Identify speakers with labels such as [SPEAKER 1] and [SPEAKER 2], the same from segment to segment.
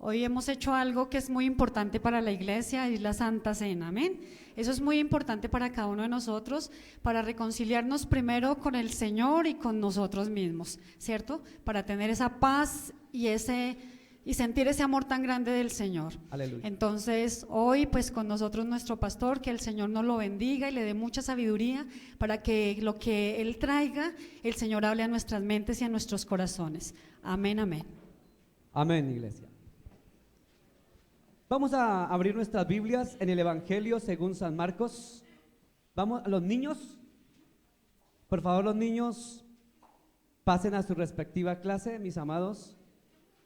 [SPEAKER 1] Hoy hemos hecho algo que es muy importante para la iglesia, es la Santa Cena, amén. Eso es muy importante para cada uno de nosotros, para reconciliarnos primero con el Señor y con nosotros mismos, ¿cierto? Para tener esa paz y sentir ese amor tan grande del Señor.
[SPEAKER 2] Aleluya.
[SPEAKER 1] Entonces, hoy pues con nosotros nuestro pastor, que el Señor nos lo bendiga y le dé mucha sabiduría para que lo que Él traiga, el Señor hable a nuestras mentes y a nuestros corazones. Amén, amén.
[SPEAKER 2] Amén, iglesia. Vamos a abrir nuestras Biblias en el Evangelio según San Marcos. Vamos, los niños, por favor, los niños pasen a su respectiva clase, mis amados,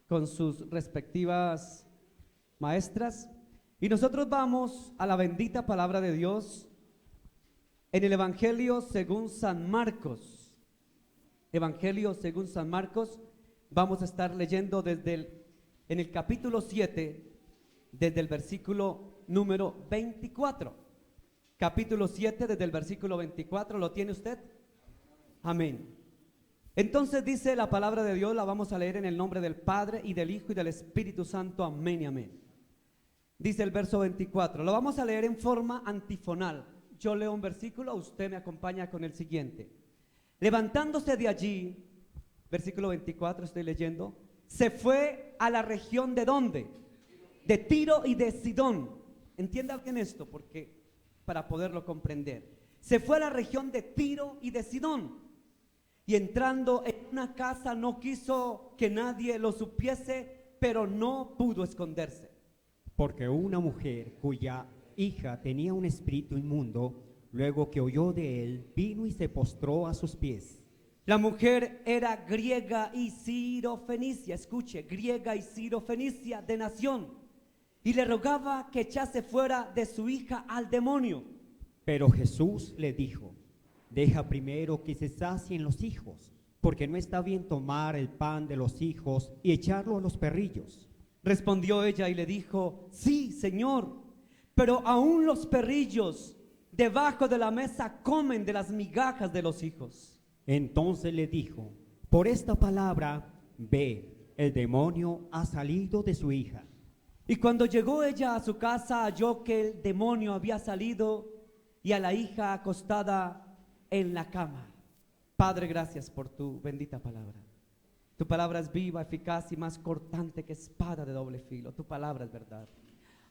[SPEAKER 2] con sus respectivas maestras. Y nosotros vamos a la bendita palabra de Dios en el Evangelio según San Marcos. Evangelio según San Marcos. Vamos a estar leyendo en el capítulo 7, desde el versículo número 24. Capítulo 7, desde el versículo 24. ¿Lo tiene usted? Amén. Entonces dice la palabra de Dios, la vamos a leer en el nombre del Padre y del Hijo y del Espíritu Santo. Amén y amén. Dice el verso 24. Lo vamos a leer en forma antifonal. Yo leo un versículo, usted me acompaña con el siguiente. Levantándose de allí, versículo 24, estoy leyendo, se fue a la región de ¿dónde? De Tiro y de Sidón. Entienda bien esto, porque para poderlo comprender. Se fue a la región de Tiro y de Sidón, y entrando en una casa no quiso que nadie lo supiese, pero no pudo esconderse.
[SPEAKER 3] Porque una mujer cuya hija tenía un espíritu inmundo, luego que oyó de él, vino y se postró a sus pies.
[SPEAKER 2] La mujer era griega y sirofenicia, escuche, griega y sirofenicia de nación, y le rogaba que echase fuera de su hija al demonio.
[SPEAKER 3] Pero Jesús le dijo: deja primero que se sacien los hijos, porque no está bien tomar el pan de los hijos y echarlo a los perrillos.
[SPEAKER 2] Respondió ella y le dijo: sí, Señor, pero aún los perrillos debajo de la mesa comen de las migajas de los hijos.
[SPEAKER 3] Entonces le dijo: por esta palabra, ve, el demonio ha salido de su hija.
[SPEAKER 2] Y cuando llegó ella a su casa, halló que el demonio había salido y a la hija acostada en la cama. Padre, gracias por tu bendita palabra. Tu palabra es viva, eficaz y más cortante que espada de doble filo. Tu palabra es verdad.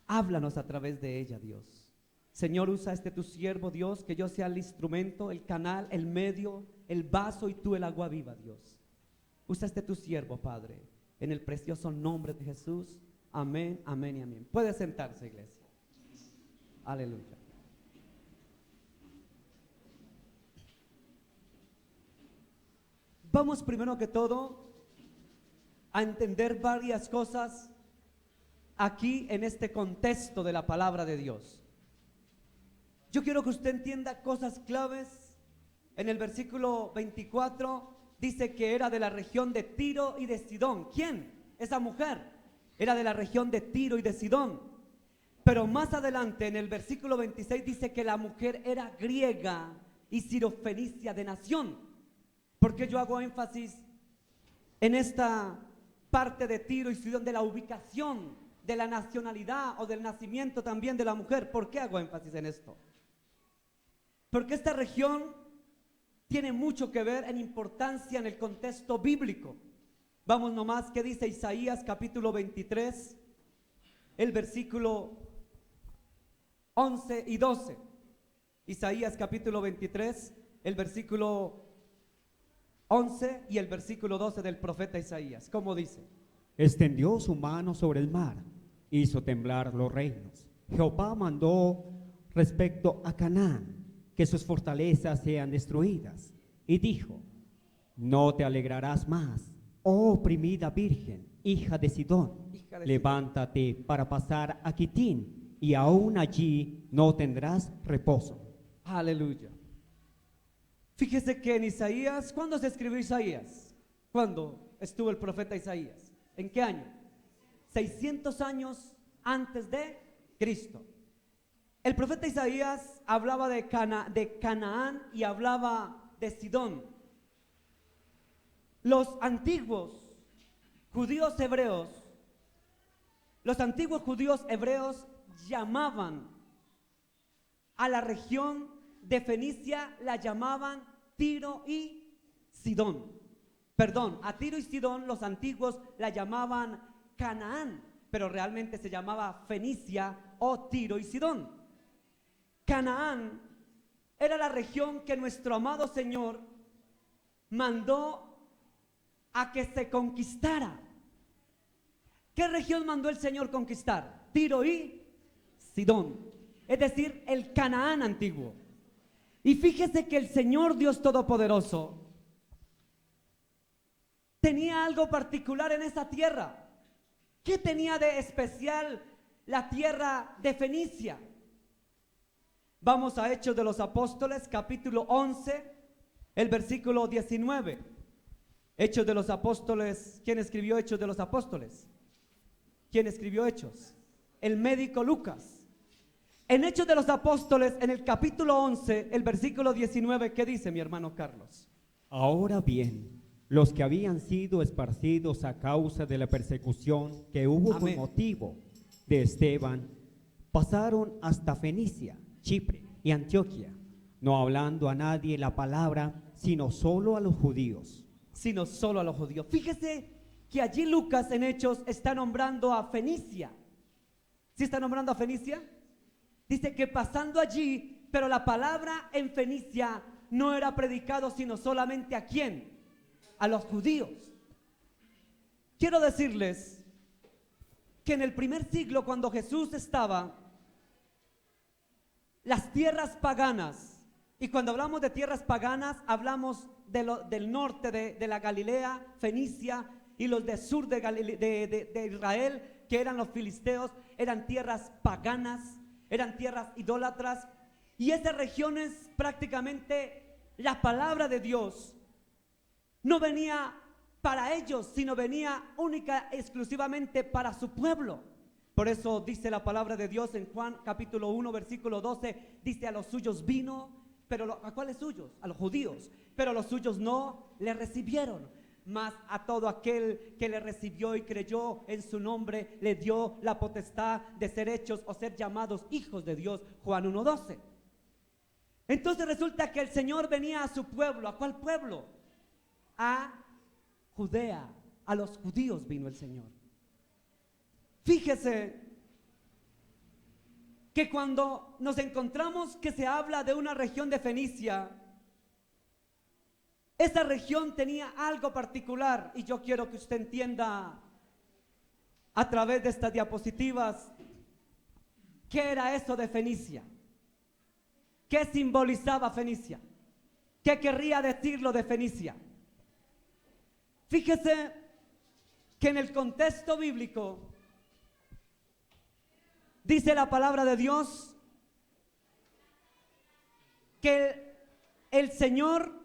[SPEAKER 2] Háblanos a través de ella, Dios. Señor, usa tu siervo, Dios, que yo sea el instrumento, el canal, el medio, el vaso y tú el agua viva, Dios. Usa tu siervo, Padre, en el precioso nombre de Jesús. Amén, amén y amén. Puede sentarse, iglesia. Aleluya. Vamos primero que todo a entender varias cosas aquí en este contexto de la palabra de Dios. Yo quiero que usted entienda cosas claves. En el versículo 24 dice que era de la región de Tiro y de Sidón. ¿Quién? Esa mujer era de la región de Tiro y de Sidón. Pero más adelante en el versículo 26 dice que la mujer era griega y sirofenicia de nación. ¿Por qué yo hago énfasis en esta parte de Tiro y Sidón, de la ubicación, de la nacionalidad o del nacimiento también de la mujer? ¿Por qué hago énfasis en esto? Porque esta región tiene mucho que ver en importancia en el contexto bíblico. Vamos nomás, ¿qué dice Isaías capítulo 23? El versículo 11 y 12. Isaías capítulo 23, el versículo 11 y el versículo 12 del profeta Isaías. ¿Cómo dice?
[SPEAKER 3] Extendió su mano sobre el mar, hizo temblar los reinos. Jehová mandó respecto a Canaán que sus fortalezas sean destruidas, y dijo: no te alegrarás más, oh oprimida virgen, hija de Sidón. Levántate para pasar a Quitín, y aún allí no tendrás reposo.
[SPEAKER 2] Aleluya. Fíjese que en Isaías, ¿cuándo se escribió Isaías? ¿Cuándo estuvo el profeta Isaías? ¿En qué año? 600 años antes de Cristo. El profeta Isaías hablaba de Canaán y hablaba de Sidón. Los antiguos judíos hebreos Los antiguos judíos hebreos llamaban a la región de Fenicia, la llamaban Tiro y Sidón. Perdón, a Tiro y Sidón los antiguos la llamaban Canaán, pero realmente se llamaba Fenicia o Tiro y Sidón. Canaán era la región que nuestro amado Señor mandó a que se conquistara. ¿Qué región mandó el Señor conquistar? Tiro y Sidón, es decir, el Canaán antiguo. Y fíjese que el Señor Dios Todopoderoso tenía algo particular en esa tierra. ¿Qué tenía de especial la tierra de Fenicia? Vamos a Hechos de los Apóstoles, capítulo 11, el versículo 19. Hechos de los Apóstoles. ¿Quién escribió Hechos de los Apóstoles? ¿Quién escribió Hechos? El médico Lucas. En Hechos de los Apóstoles, en el capítulo 11, el versículo 19, ¿qué dice mi hermano Carlos?
[SPEAKER 3] Ahora bien, los que habían sido esparcidos a causa de la persecución que hubo
[SPEAKER 2] Amén.
[SPEAKER 3] con motivo de Esteban, pasaron hasta Fenicia, Chipre y Antioquia, no hablando a nadie la palabra, sino solo a los judíos.
[SPEAKER 2] Sino solo a los judíos. Fíjese que allí Lucas en Hechos está nombrando a Fenicia. ¿Sí está nombrando a Fenicia? Dice que pasando allí, pero la palabra en Fenicia no era predicado sino solamente ¿a quién? A los judíos. Quiero decirles que en el primer siglo, cuando Jesús estaba, las tierras paganas, y cuando hablamos de tierras paganas, hablamos del norte de la Galilea, Fenicia, y los del sur de Israel, que eran los filisteos, eran tierras paganas, eran tierras idólatras, y esas regiones prácticamente la palabra de Dios no venía para ellos, sino venía única, exclusivamente para su pueblo. Por eso dice la palabra de Dios en Juan capítulo 1 versículo 12, dice: a los suyos vino, pero ¿a cuáles suyos? A los judíos, pero los suyos no le recibieron. Mas a todo aquel que le recibió y creyó en su nombre, le dio la potestad de ser hechos o ser llamados hijos de Dios. Juan 1:12. Entonces resulta que el Señor venía a su pueblo. ¿A cuál pueblo? A Judea. A los judíos vino el Señor. Fíjese que cuando nos encontramos que se habla de una región de Fenicia, esa región tenía algo particular, y yo quiero que usted entienda a través de estas diapositivas qué era eso de Fenicia, qué simbolizaba Fenicia, qué querría decirlo de Fenicia. Fíjese que en el contexto bíblico dice la palabra de Dios que el Señor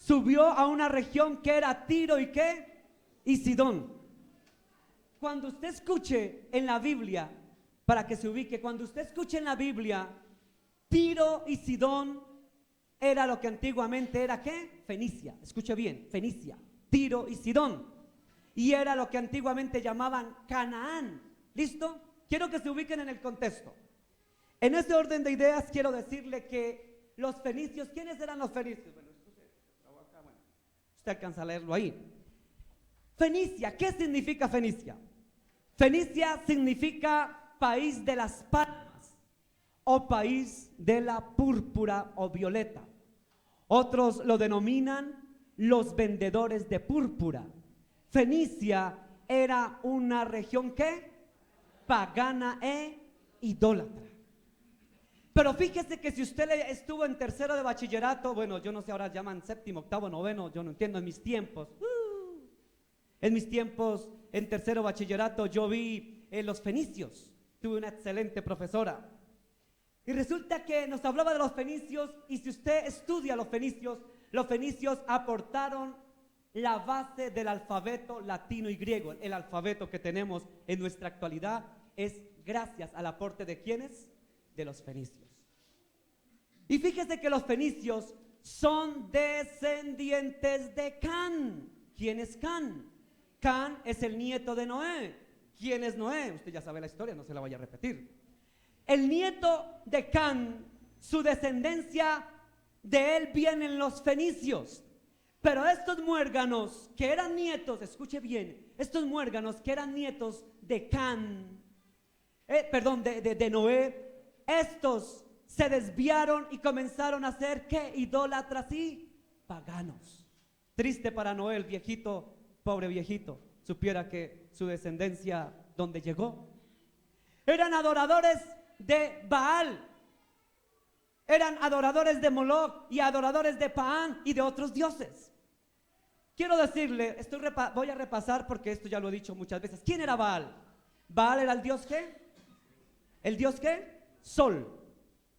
[SPEAKER 2] subió a una región que era Tiro y ¿qué? Y Sidón. Cuando usted escuche en la Biblia, para que se ubique, cuando usted escuche en la Biblia, Tiro y Sidón era lo que antiguamente era ¿qué? Fenicia. Escuche bien, Fenicia, Tiro y Sidón. Y era lo que antiguamente llamaban Canaán. ¿Listo? Quiero que se ubiquen en el contexto. En ese orden de ideas quiero decirle que los fenicios, ¿quiénes eran los fenicios? Bueno, usted alcanza a leerlo ahí. Fenicia, ¿qué significa Fenicia? Fenicia significa país de las palmas o país de la púrpura o violeta. Otros lo denominan los vendedores de púrpura. Fenicia era una región ¿qué? Pagana e idólatra. Pero fíjese que si usted estuvo en tercero de bachillerato, bueno, yo no sé, ahora llaman séptimo, octavo, noveno, yo no entiendo, en mis tiempos, en tercero bachillerato, yo vi los fenicios, tuve una excelente profesora, y resulta que nos hablaba de los fenicios, y si usted estudia los fenicios aportaron la base del alfabeto latino y griego. El alfabeto que tenemos en nuestra actualidad es gracias al aporte de ¿quiénes? De los fenicios. Y fíjese que los fenicios son descendientes de Can. ¿Quién es Can? Can es el nieto de Noé. ¿Quién es Noé? Usted ya sabe la historia, no se la vaya a repetir. El nieto de Can, su descendencia, de él vienen los fenicios. Pero estos muérganos que eran nietos, escuche bien, estos muérganos que eran nietos de Can, de Noé, estos se desviaron y comenzaron a ser, ¿qué? Idólatras y paganos. Triste para Noé, el viejito, pobre viejito, supiera que su descendencia, ¿dónde llegó? Eran adoradores de Baal, eran adoradores de Moloch y adoradores de Paán y de otros dioses. Quiero decirle, voy a repasar porque esto ya lo he dicho muchas veces. ¿Quién era Baal? Baal era el dios ¿qué? ¿El dios qué? Sol.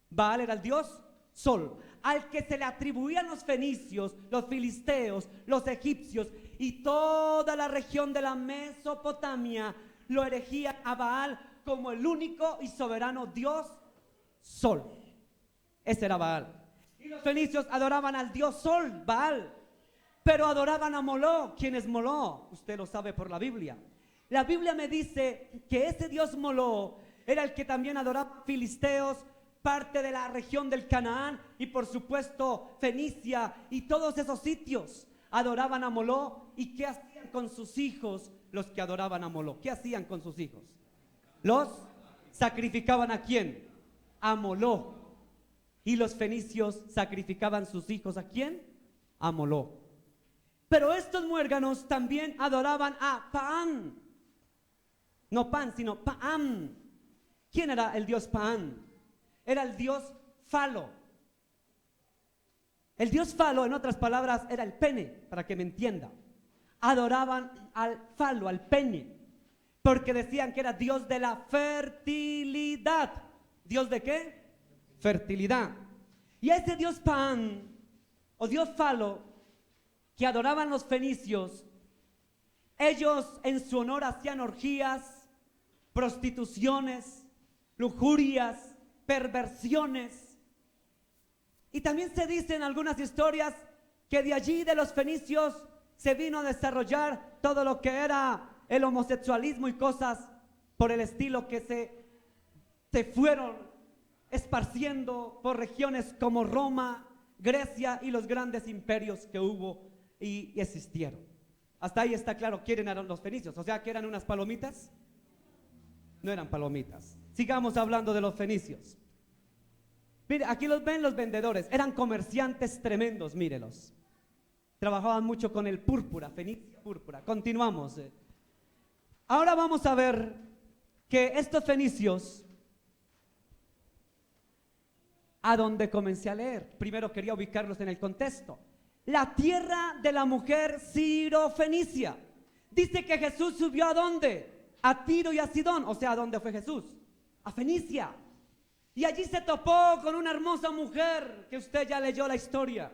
[SPEAKER 2] Baal era el dios Sol, al que se le atribuían los fenicios, los filisteos, los egipcios y toda la región de la Mesopotamia lo erigían a Baal como el único y soberano dios Sol. Ese era Baal. Y los fenicios adoraban al dios Sol, Baal, pero adoraban a Moloch. ¿Quién es Moloch? Usted lo sabe por la Biblia. La Biblia me dice que ese dios Moloch era el que también adoraba filisteos, parte de la región del Canaán y por supuesto Fenicia y todos esos sitios adoraban a Moloch. ¿Y qué hacían con sus hijos los que adoraban a Moloch? ¿Qué hacían con sus hijos? Los sacrificaban. ¿A quién? A Moloch. Y los fenicios sacrificaban sus hijos. ¿A quién? A Moloch. Pero estos muérganos también adoraban a Paán. No Pan, sino Paán. ¿Quién era el dios Paán? Era el dios falo. El dios falo, en otras palabras, era el pene, para que me entienda. Adoraban al falo, al pene, porque decían que era dios de la fertilidad. ¿Dios de qué? Fertilidad. Y ese dios Pan, o dios falo, que adoraban los fenicios, ellos en su honor hacían orgías, prostituciones, lujurias, perversiones. Y también se dice en algunas historias que de allí, de los fenicios, se vino a desarrollar todo lo que era el homosexualismo y cosas por el estilo, que se fueron esparciendo por regiones como Roma, Grecia y los grandes imperios que hubo y existieron. Hasta ahí está claro quién eran los fenicios. O sea, que eran unas palomitas. No eran palomitas. Sigamos hablando de los fenicios. Mire, aquí los ven los vendedores. Eran comerciantes tremendos, mírelos. Trabajaban mucho con el púrpura, fenicia púrpura. Continuamos. Ahora vamos a ver que estos fenicios, a donde comencé a leer, primero quería ubicarlos en el contexto. La tierra de la mujer Ciro-Fenicia. Dice que Jesús subió ¿a dónde? A Tiro y a Sidón. O sea, ¿a dónde fue Jesús? A Fenicia. Y allí se topó con una hermosa mujer que usted ya leyó la historia.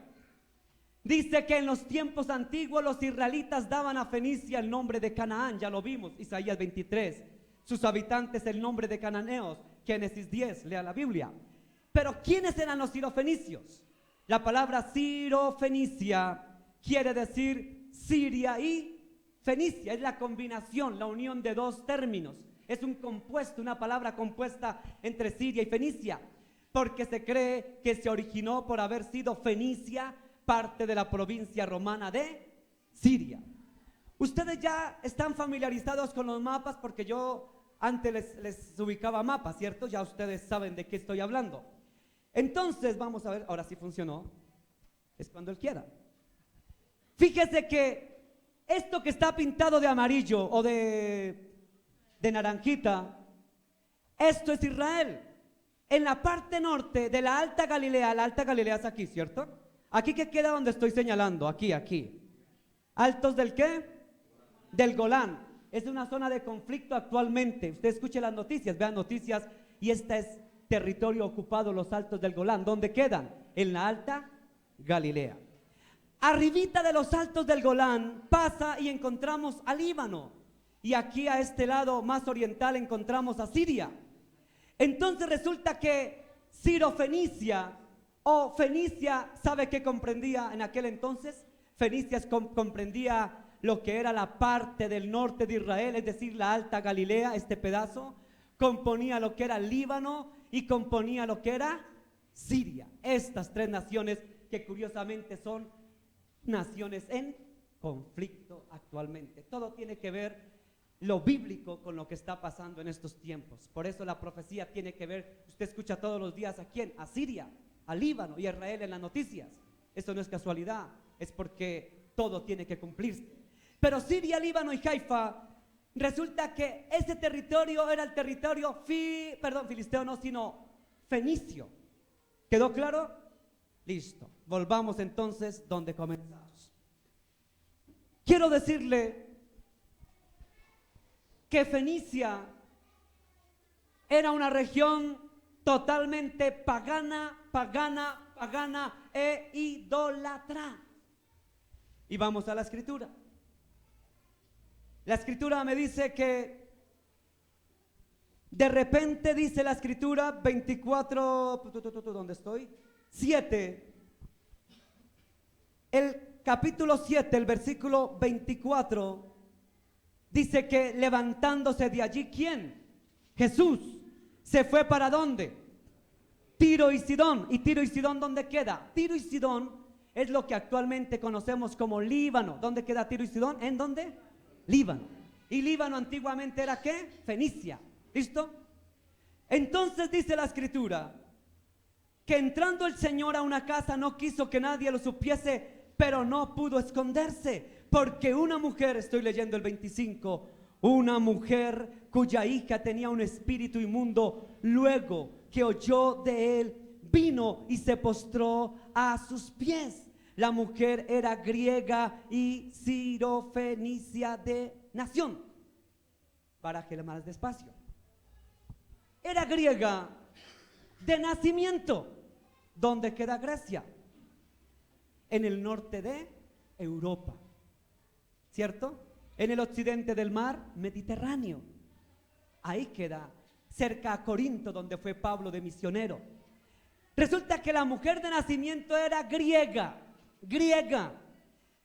[SPEAKER 2] Dice que en los tiempos antiguos los israelitas daban a Fenicia el nombre de Canaán, ya lo vimos, Isaías 23. Sus habitantes el nombre de cananeos, Génesis 10, lea la Biblia. Pero ¿quiénes eran los cirofenicios? La palabra Ciro-Fenicia quiere decir Siria y Fenicia. Es la combinación, la unión de dos términos. Es un compuesto, una palabra compuesta entre Siria y Fenicia, porque se cree que se originó por haber sido Fenicia parte de la provincia romana de Siria. Ustedes ya están familiarizados con los mapas, porque yo antes les ubicaba mapas, ¿cierto? Ya ustedes saben de qué estoy hablando. Entonces, vamos a ver, ahora sí funcionó, es cuando él quiera. Fíjese que esto que está pintado de amarillo o de naranjita, esto es Israel. En la parte norte de la Alta Galilea, la Alta Galilea es aquí, ¿cierto? Aquí que queda donde estoy señalando, aquí. ¿Altos del qué? Del Golán. Es una zona de conflicto actualmente. Usted escuche las noticias, vean noticias, y este es territorio ocupado, los Altos del Golán. ¿Dónde quedan? En la Alta Galilea. Arribita de los Altos del Golán pasa y encontramos a Líbano. Y aquí a este lado más oriental encontramos a Siria. Entonces resulta que Ciro-Fenicia o Fenicia, ¿sabe qué comprendía en aquel entonces? Fenicia comprendía lo que era la parte del norte de Israel, es decir, la Alta Galilea, este pedazo, componía lo que era Líbano y componía lo que era Siria. Estas tres naciones que curiosamente son naciones en conflicto actualmente. Todo tiene que ver lo bíblico con lo que está pasando en estos tiempos. Por eso la profecía tiene que ver, usted escucha todos los días a quién, a Siria, a Líbano y a Israel en las noticias. Esto no es casualidad, es porque todo tiene que cumplirse. Pero Siria, Líbano y Haifa, resulta que ese territorio era el territorio filisteo, no, sino fenicio. ¿Quedó claro? Listo. Volvamos entonces donde comenzamos. Quiero decirle que Fenicia era una región totalmente pagana e idólatra. Y vamos a la escritura. La escritura me dice que de repente, dice la escritura 24, ¿dónde estoy? 7. El capítulo 7, el versículo 24, dice que levantándose de allí, ¿quién? Jesús se fue ¿para dónde? Tiro y Sidón. ¿Y Tiro y Sidón dónde queda? Tiro y Sidón es lo que actualmente conocemos como Líbano. ¿Dónde queda Tiro y Sidón? ¿En dónde? Líbano. Y Líbano antiguamente era ¿qué? Fenicia. ¿Listo? Entonces dice la escritura que entrando el Señor a una casa no quiso que nadie lo supiese, pero no pudo esconderse, porque una mujer, estoy leyendo el 25, una mujer cuya hija tenía un espíritu inmundo, luego que oyó de él, vino y se postró a sus pies. La mujer era griega y sirofenicia de nación. Baraje más despacio. Era griega de nacimiento. ¿Dónde queda Grecia? En el norte de Europa, ¿cierto? En el occidente del mar Mediterráneo. Ahí queda, cerca a Corinto, donde fue Pablo de misionero. Resulta que la mujer de nacimiento era griega,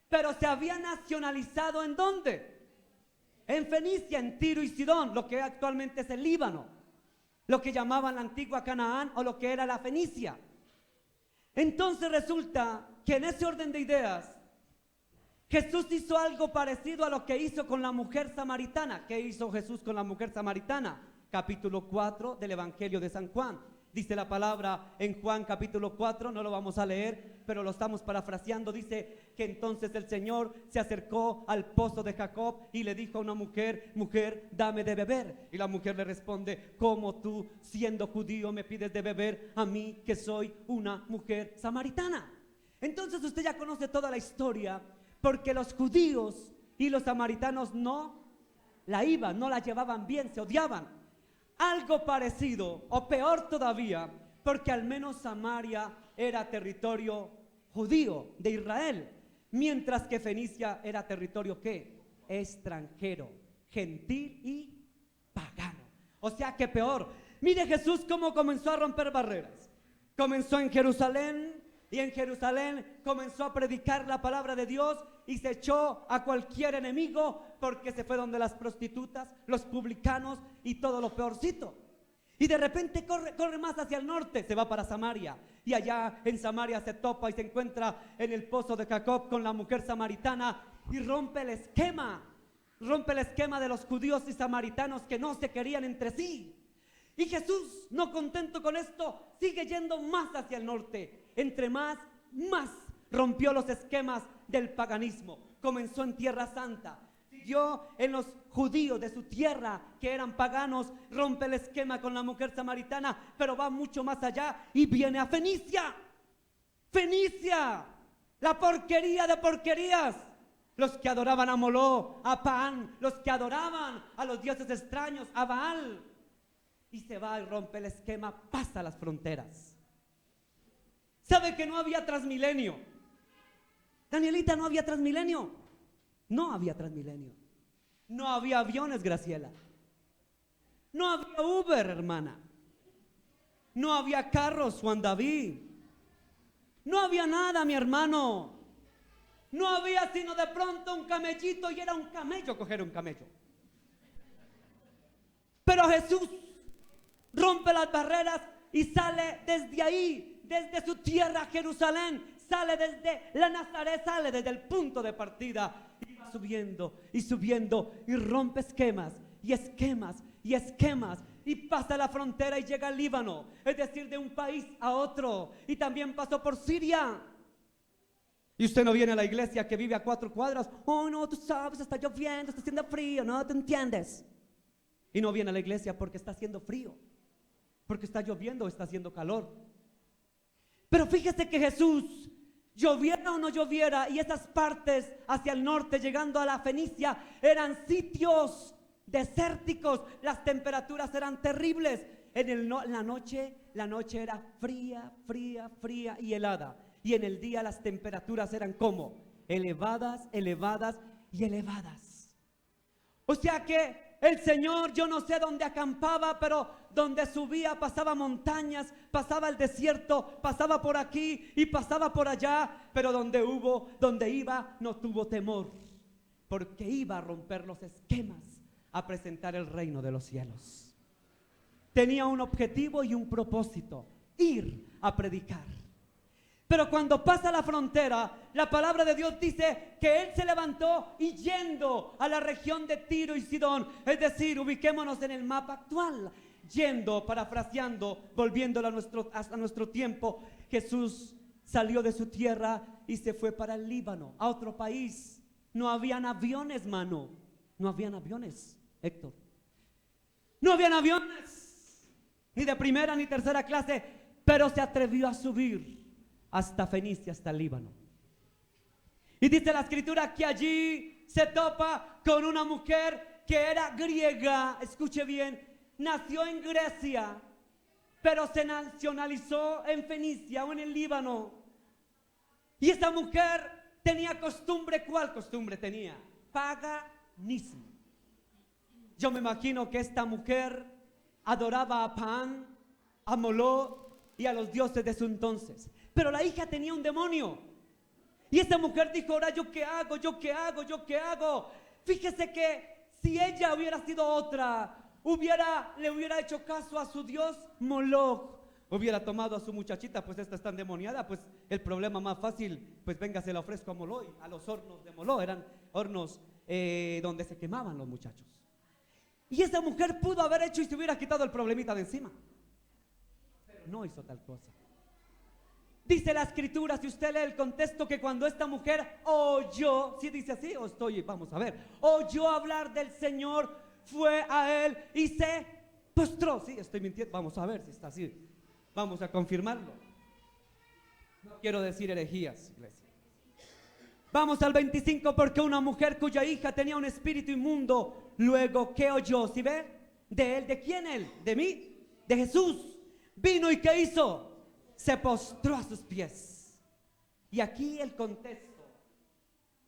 [SPEAKER 2] pero se había nacionalizado ¿en dónde? En Fenicia, en Tiro y Sidón, lo que actualmente es el Líbano, lo que llamaban la antigua Canaán o lo que era la Fenicia. Entonces resulta que en ese orden de ideas Jesús hizo algo parecido a lo que hizo con la mujer samaritana. ¿Qué hizo Jesús con la mujer samaritana? Capítulo 4 del Evangelio de San Juan. Dice la palabra en Juan capítulo 4, no lo vamos a leer, pero lo estamos parafraseando. Dice que entonces el Señor se acercó al pozo de Jacob y le dijo a una mujer: mujer, dame de beber. Y la mujer le responde: ¿cómo tú, siendo judío, me pides de beber a mí, que soy una mujer samaritana? Entonces usted ya conoce toda la historia, porque los judíos y los samaritanos no la llevaban bien, se odiaban. Algo parecido, o peor todavía, porque al menos Samaria era territorio judío de Israel, mientras que Fenicia era territorio ¿qué? Extranjero, gentil y pagano. O sea que peor. Mire Jesús cómo comenzó a romper barreras. Comenzó en Jerusalén, y en Jerusalén comenzó a predicar la palabra de Dios y se echó a cualquier enemigo, porque se fue donde las prostitutas, los publicanos y todo lo peorcito. Y de repente corre más hacia el norte, se va para Samaria, y allá en Samaria se topa y se encuentra en el pozo de Jacob con la mujer samaritana y rompe el esquema de los judíos y samaritanos que no se querían entre sí. Y Jesús, no contento con esto, sigue yendo más hacia el norte. Entre más rompió los esquemas del paganismo. Comenzó en Tierra Santa, siguió en los judíos de su tierra que eran paganos, rompe el esquema con la mujer samaritana, pero va mucho más allá y viene a Fenicia. Fenicia, la porquería de porquerías. Los que adoraban a Moló, a Pan, los que adoraban a los dioses extraños, a Baal. Y se va y rompe el esquema, pasa las fronteras. ¿Sabe que no había Transmilenio? Danielita, no había Transmilenio. No había Transmilenio. No había aviones, Graciela. No había Uber, hermana. No había carros, Juan David. No había nada, mi hermano. No había sino de pronto un camellito y era un camello coger un camello. Pero Jesús rompe las barreras y sale desde ahí, desde su tierra Jerusalén, sale desde la Nazaret, sale desde el punto de partida y va subiendo y subiendo y rompe esquemas y esquemas y esquemas y pasa la frontera y llega al Líbano, es decir, de un país a otro, y también pasó por Siria. Y usted no viene a la iglesia que vive a 4 cuadras. Oh no, tú sabes, está lloviendo, está haciendo frío, no te entiendes. Y no viene a la iglesia porque está haciendo frío, porque está lloviendo o está haciendo calor. Pero fíjese que Jesús, lloviera o no lloviera, y esas partes hacia el norte, llegando a la Fenicia, eran sitios desérticos, las temperaturas eran terribles. La noche era fría, fría, fría y helada. Y en el día las temperaturas eran como elevadas, elevadas y elevadas. O sea que el Señor, yo no sé dónde acampaba, pero donde subía pasaba montañas, pasaba el desierto, pasaba por aquí y pasaba por allá, pero donde iba no tuvo temor, porque iba a romper los esquemas, a presentar el reino de los cielos. Tenía un objetivo y un propósito: ir a predicar. Pero cuando pasa la frontera, la palabra de Dios dice que él se levantó y yendo a la región de Tiro y Sidón, es decir, ubiquémonos en el mapa actual, yendo, parafraseando, volviéndolo a nuestro tiempo, Jesús salió de su tierra y se fue para el Líbano, a otro país. No habían aviones, mano, no habían aviones, Héctor. No habían aviones, ni de primera ni tercera clase, pero se atrevió a subir hasta Fenicia, hasta el Líbano. Y dice la escritura que allí se topa con una mujer que era griega. Escuche bien, nació en Grecia, pero se nacionalizó en Fenicia o en el Líbano. Y esa mujer tenía costumbre. ¿Cuál costumbre tenía? Paganismo. Yo me imagino que esta mujer adoraba a Pan, a Moloch y a los dioses de su entonces. Pero la hija tenía un demonio. Y esa mujer dijo: ahora yo qué hago, yo qué hago, yo qué hago. Fíjese que si ella hubiera sido otra, le hubiera hecho caso a su dios Moloch, hubiera tomado a su muchachita, pues esta está endemoniada, pues el problema más fácil, pues venga, se la ofrezco a Moloch, a los hornos de Moloch. Eran hornos donde se quemaban los muchachos. Y esa mujer pudo haber hecho y se hubiera quitado el problemita de encima, pero no hizo tal cosa. Dice la escritura, si usted lee el contexto, que cuando esta mujer oyó, si dice así o vamos a ver, oyó hablar del Señor, fue a él y se postró. Sí, estoy mintiendo, vamos a ver si está así, vamos a confirmarlo. No quiero decir herejías, iglesia. Vamos al 25, porque una mujer cuya hija tenía un espíritu inmundo, luego, ¿qué oyó? ¿Sí ve? De él, ¿de quién él? De mí, de Jesús. Vino y ¿qué hizo? Se postró a sus pies. Y aquí el contexto.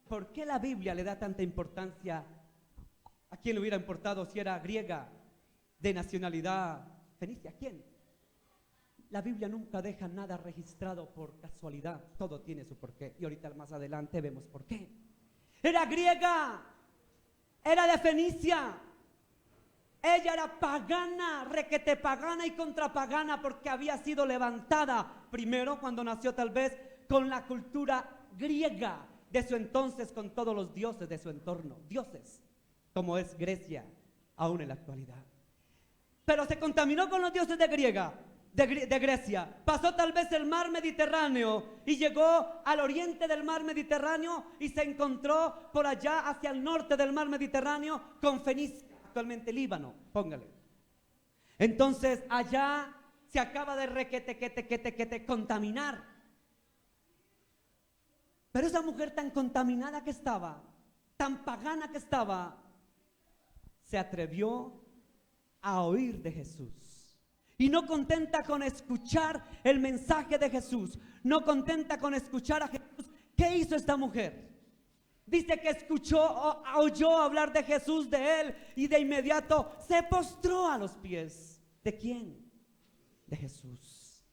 [SPEAKER 2] ¿Por qué la Biblia le da tanta importancia? ¿A quién le hubiera importado si era griega, de nacionalidad fenicia? ¿A quién? La Biblia nunca deja nada registrado por casualidad. Todo tiene su porqué. Y ahorita más adelante vemos por qué. Era griega, era de Fenicia. Ella era pagana, requete pagana y contrapagana, porque había sido levantada primero cuando nació, tal vez con la cultura griega de su entonces, con todos los dioses de su entorno, dioses como es Grecia aún en la actualidad. Pero se contaminó con los dioses de Grecia, pasó tal vez el mar Mediterráneo y llegó al oriente del mar Mediterráneo y se encontró por allá hacia el norte del mar Mediterráneo con Fenicia, actualmente Líbano, póngale. Entonces allá se acaba de contaminar. Pero esa mujer tan contaminada que estaba, tan pagana que estaba, se atrevió a oír de Jesús. Y no contenta con escuchar el mensaje de Jesús, no contenta con escuchar a Jesús, ¿qué hizo esta mujer? Dice que oyó hablar de Jesús, de él, y de inmediato se postró a los pies. ¿De quién? De Jesús.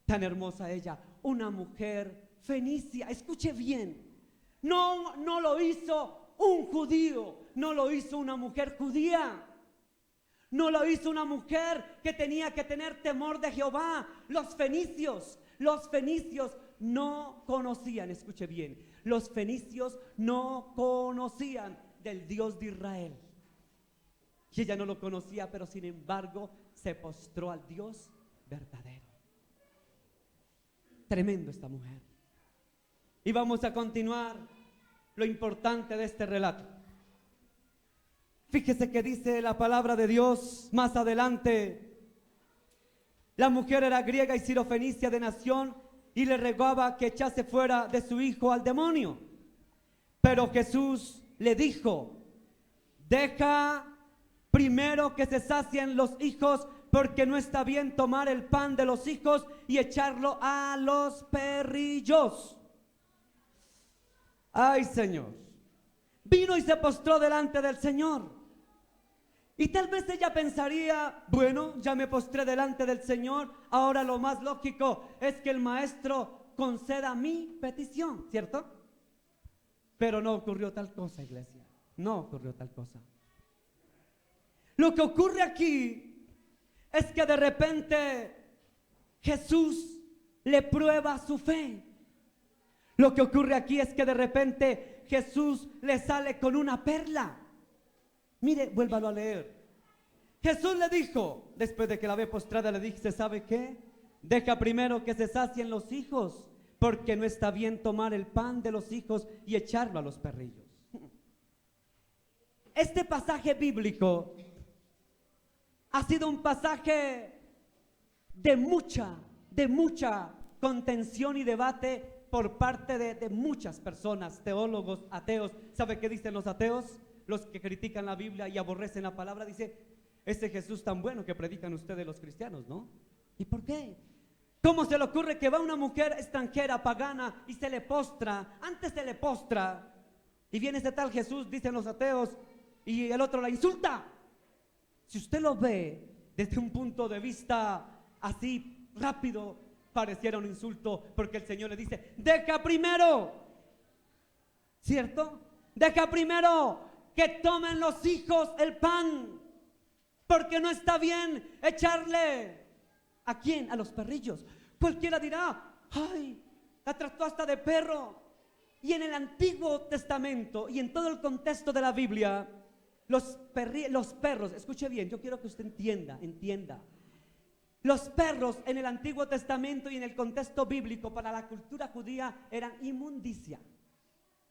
[SPEAKER 2] Tan hermosa ella, una mujer fenicia. Escuche bien, No lo hizo un judío, no lo hizo una mujer judía. No lo hizo una mujer que tenía que tener temor de Jehová. Los fenicios no conocían, escuche bien, los fenicios no conocían del Dios de Israel. Y ella no lo conocía, pero sin embargo se postró al Dios verdadero. Tremendo esta mujer. Y vamos a continuar lo importante de este relato. Fíjese que dice la palabra de Dios más adelante: la mujer era griega y sirofenicia de nación, y le rogaba que echase fuera de su hijo al demonio. Pero Jesús le dijo: deja primero que se sacien los hijos, porque no está bien tomar el pan de los hijos y echarlo a los perrillos. Ay, Señor. Vino y se postró delante del Señor. Y tal vez ella pensaría: bueno, ya me postré delante del Señor, ahora lo más lógico es que el maestro conceda mi petición, ¿cierto? Pero no ocurrió tal cosa, iglesia. No ocurrió tal cosa. Lo que ocurre aquí es que de repente Jesús le prueba su fe. Lo que ocurre aquí es que de repente Jesús le sale con una perla. Mire, vuélvalo a leer. Jesús le dijo, después de que la ve postrada, le dice: ¿sabe qué? Deja primero que se sacien los hijos, porque no está bien tomar el pan de los hijos y echarlo a los perrillos. Este pasaje bíblico ha sido un pasaje de mucha contención y debate por parte de muchas personas, teólogos, ateos. ¿Sabe qué dicen los ateos? Los que critican la Biblia y aborrecen la palabra, dice: ese Jesús tan bueno que predican ustedes los cristianos, ¿no? ¿Y por qué? ¿Cómo se le ocurre que va una mujer extranjera, pagana, y se le postra? Antes se le postra, y viene ese tal Jesús, dicen los ateos, y el otro la insulta. Si usted lo ve desde un punto de vista así rápido, pareciera un insulto, porque el Señor le dice: deja primero, ¿cierto? Deja primero que tomen los hijos el pan, porque no está bien echarle. ¿A quién? A los perrillos. Cualquiera dirá: ay, la trató hasta de perro. Y en el Antiguo Testamento y en todo el contexto de la Biblia, los perros, escuche bien, yo quiero que usted entienda. Los perros en el Antiguo Testamento y en el contexto bíblico para la cultura judía eran inmundicia,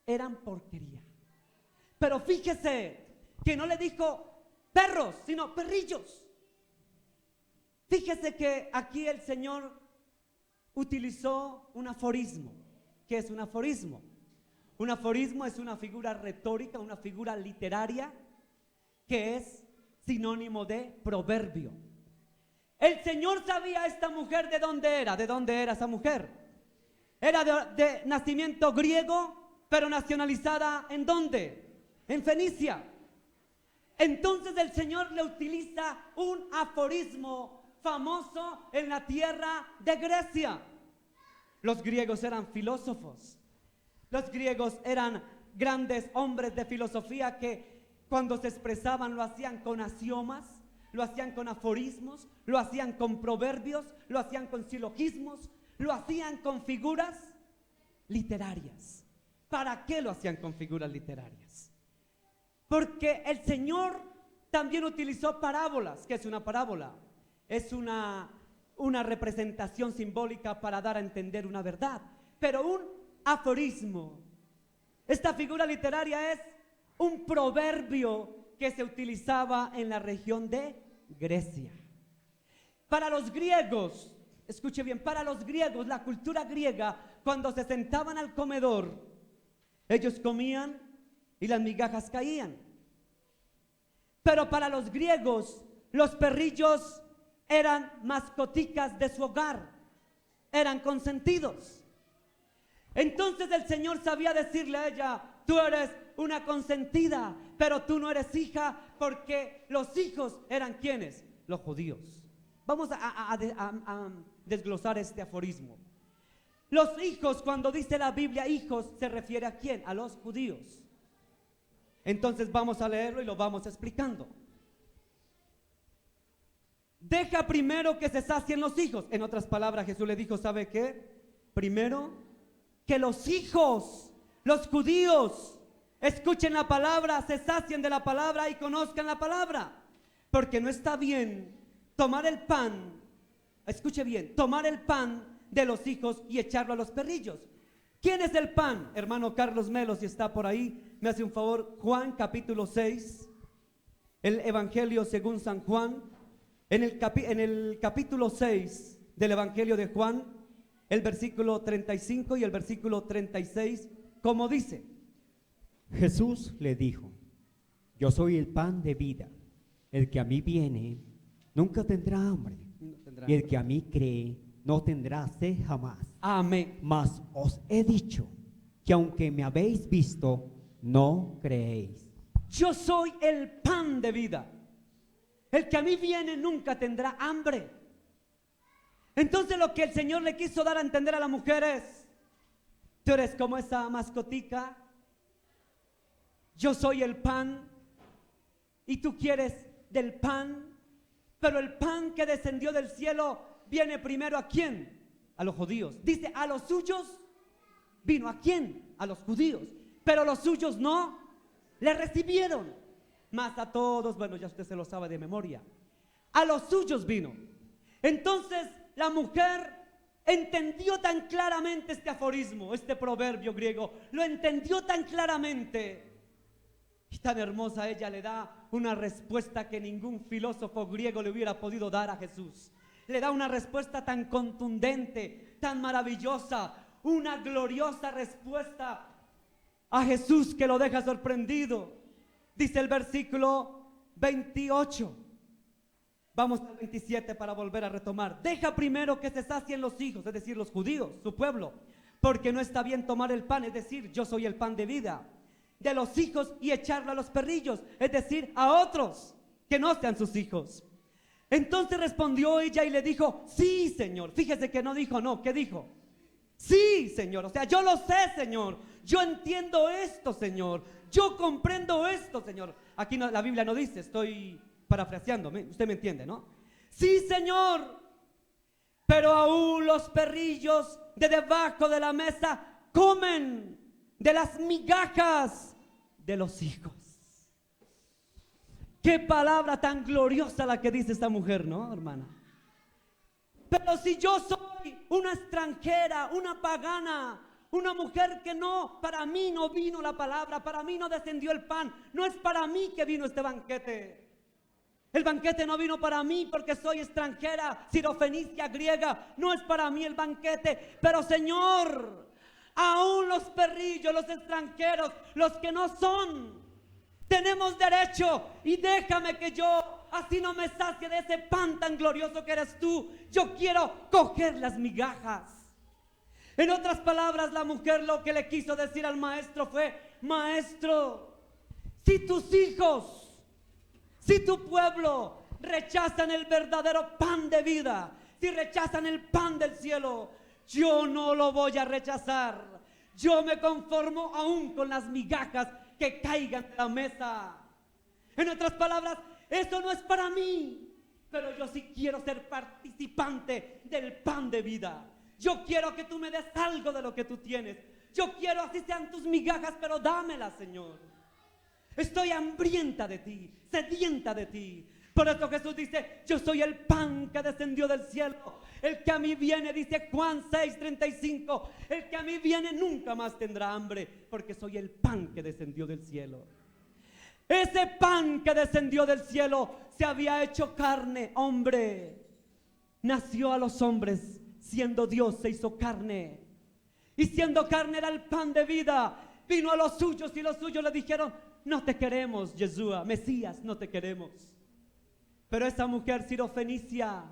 [SPEAKER 2] eran porquería. Pero fíjese que no le dijo perros, sino perrillos. Fíjese que aquí el Señor utilizó un aforismo. ¿Qué es un aforismo? Un aforismo es una figura retórica, una figura literaria que es sinónimo de proverbio. El Señor sabía esta mujer de dónde era. ¿De dónde era esa mujer? Era de nacimiento griego, pero nacionalizada ¿en dónde? En Fenicia. Entonces el Señor le utiliza un aforismo famoso en la tierra de Grecia. Los griegos eran filósofos. Los griegos eran grandes hombres de filosofía que cuando se expresaban lo hacían con axiomas, lo hacían con aforismos, lo hacían con proverbios, lo hacían con silogismos, lo hacían con figuras literarias. ¿Para qué lo hacían con figuras literarias? Porque el Señor también utilizó parábolas. ¿Qué es una parábola? Es una representación simbólica para dar a entender una verdad. Pero un aforismo, esta figura literaria, es un proverbio que se utilizaba en la región de Grecia. Para los griegos, escuche bien, para los griegos, la cultura griega, cuando se sentaban al comedor, ellos comían y las migajas caían. Pero para los griegos, los perrillos eran mascoticas de su hogar, eran consentidos. Entonces el Señor sabía decirle a ella: tú eres una consentida, pero tú no eres hija, porque los hijos eran ¿quiénes? Los judíos. Vamos a desglosar este aforismo. Los hijos, cuando dice la Biblia hijos, ¿se refiere a quién? A los judíos. Entonces vamos a leerlo y lo vamos explicando. Deja primero que se sacien los hijos. En otras palabras, Jesús le dijo, ¿sabe qué? Primero, que los hijos, los judíos, escuchen la palabra, se sacien de la palabra y conozcan la palabra. Porque no está bien tomar el pan, escuche bien, tomar el pan de los hijos y echarlo a los perrillos. ¿Quién es el pan? Hermano Carlos Melo, si está por ahí, me hace un favor. Juan capítulo 6, el Evangelio según San Juan, en el capítulo 6 del Evangelio de Juan, el versículo 35 y el versículo 36, como dice:
[SPEAKER 3] Jesús le dijo, yo soy el pan de vida. El que a mí viene nunca tendrá hambre, y el que a mí cree no tendrá sed jamás.
[SPEAKER 2] Amén.
[SPEAKER 3] Mas os he dicho que aunque me habéis visto, no creéis.
[SPEAKER 2] Yo soy el pan de vida. El que a mí viene nunca tendrá hambre. Entonces lo que el Señor le quiso dar a entender a la mujer es: tú eres como esa mascotica, yo soy el pan y tú quieres del pan, pero el pan que descendió del cielo viene primero ¿a quién? A los judíos. Dice, a los suyos vino. ¿A quién? A los judíos. Pero los suyos no le recibieron. Más a todos, bueno, ya usted se lo sabe de memoria. A los suyos vino. Entonces la mujer entendió tan claramente este aforismo, este proverbio griego, lo entendió tan claramente. Y tan hermosa, ella le da una respuesta que ningún filósofo griego le hubiera podido dar a Jesús. Le da una respuesta tan contundente, tan maravillosa, una gloriosa respuesta a Jesús que lo deja sorprendido. Dice el versículo 28. Vamos al 27 para volver a retomar. Deja primero que se sacien los hijos, es decir, los judíos, su pueblo, porque no está bien tomar el pan, es decir, yo soy el pan de vida, de los hijos y echarlo a los perrillos, es decir, a otros que no sean sus hijos. Entonces respondió ella y le dijo, sí, Señor. Fíjese que no dijo no, ¿qué dijo? Sí, Señor, o sea, yo lo sé, Señor, yo entiendo esto, Señor, yo comprendo esto, Señor. Aquí no, la Biblia no dice, estoy parafraseando, usted me entiende, ¿no? Sí, Señor, pero aún los perrillos de debajo de la mesa comen de las migajas de los hijos. Qué palabra tan gloriosa la que dice esta mujer, ¿no, hermana? Pero si yo soy una extranjera, una pagana, una mujer que no, para mí no vino la palabra, para mí no descendió el pan, no es para mí que vino este banquete. El banquete no vino para mí porque soy extranjera, sirofenicia, griega, no es para mí el banquete. Pero Señor, aún los perrillos, los extranjeros, los que no son, tenemos derecho, y déjame que yo así no me sacie de ese pan tan glorioso que eres tú. Yo quiero coger las migajas. En otras palabras, la mujer lo que le quiso decir al maestro fue: maestro, si tus hijos, si tu pueblo rechazan el verdadero pan de vida, si rechazan el pan del cielo, yo no lo voy a rechazar. Yo me conformo aún con las migajas que caigan de la mesa. En otras palabras, eso no es para mí, pero yo sí quiero ser participante del pan de vida. Yo quiero que tú me des algo de lo que tú tienes. Yo quiero, así sean tus migajas, pero dámelas, Señor. Estoy hambrienta de ti, sedienta de ti. Por eso Jesús dice: yo soy el pan que descendió del cielo. El que a mí viene, dice Juan 6:35, el que a mí viene nunca más tendrá hambre, porque soy el pan que descendió del cielo. Ese pan que descendió del cielo se había hecho carne, hombre. Nació a los hombres, siendo Dios se hizo carne. Y siendo carne era el pan de vida. Vino a los suyos y los suyos le dijeron: no te queremos, Yeshua, Mesías, no te queremos. Pero esa mujer sirofenicia,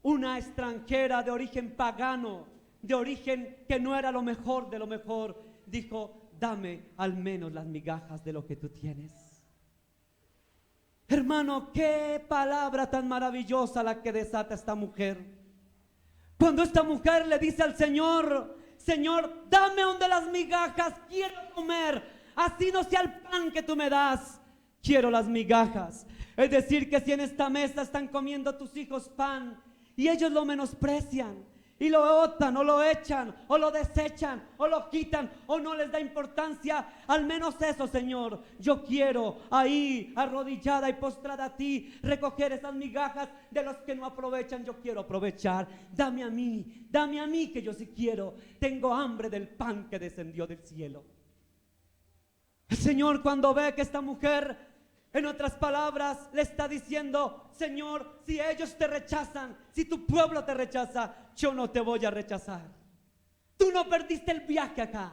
[SPEAKER 2] una extranjera de origen pagano, de origen que no era lo mejor de lo mejor, dijo: dame al menos las migajas de lo que tú tienes. Hermano, qué palabra tan maravillosa la que desata esta mujer. Cuando esta mujer le dice al Señor: Señor, dame aún de las migajas, quiero comer, así no sea el pan que tú me das, quiero las migajas. Es decir, que si en esta mesa están comiendo tus hijos pan y ellos lo menosprecian y lo botan o lo echan o lo desechan o lo quitan o no les da importancia, al menos eso, Señor, yo quiero ahí arrodillada y postrada a ti recoger esas migajas de los que no aprovechan. Yo quiero aprovechar, dame a mí que yo sí quiero, tengo hambre del pan que descendió del cielo. El Señor, cuando ve que esta mujer, en otras palabras, le está diciendo: Señor, si ellos te rechazan, si tu pueblo te rechaza, yo no te voy a rechazar. Tú no perdiste el viaje acá.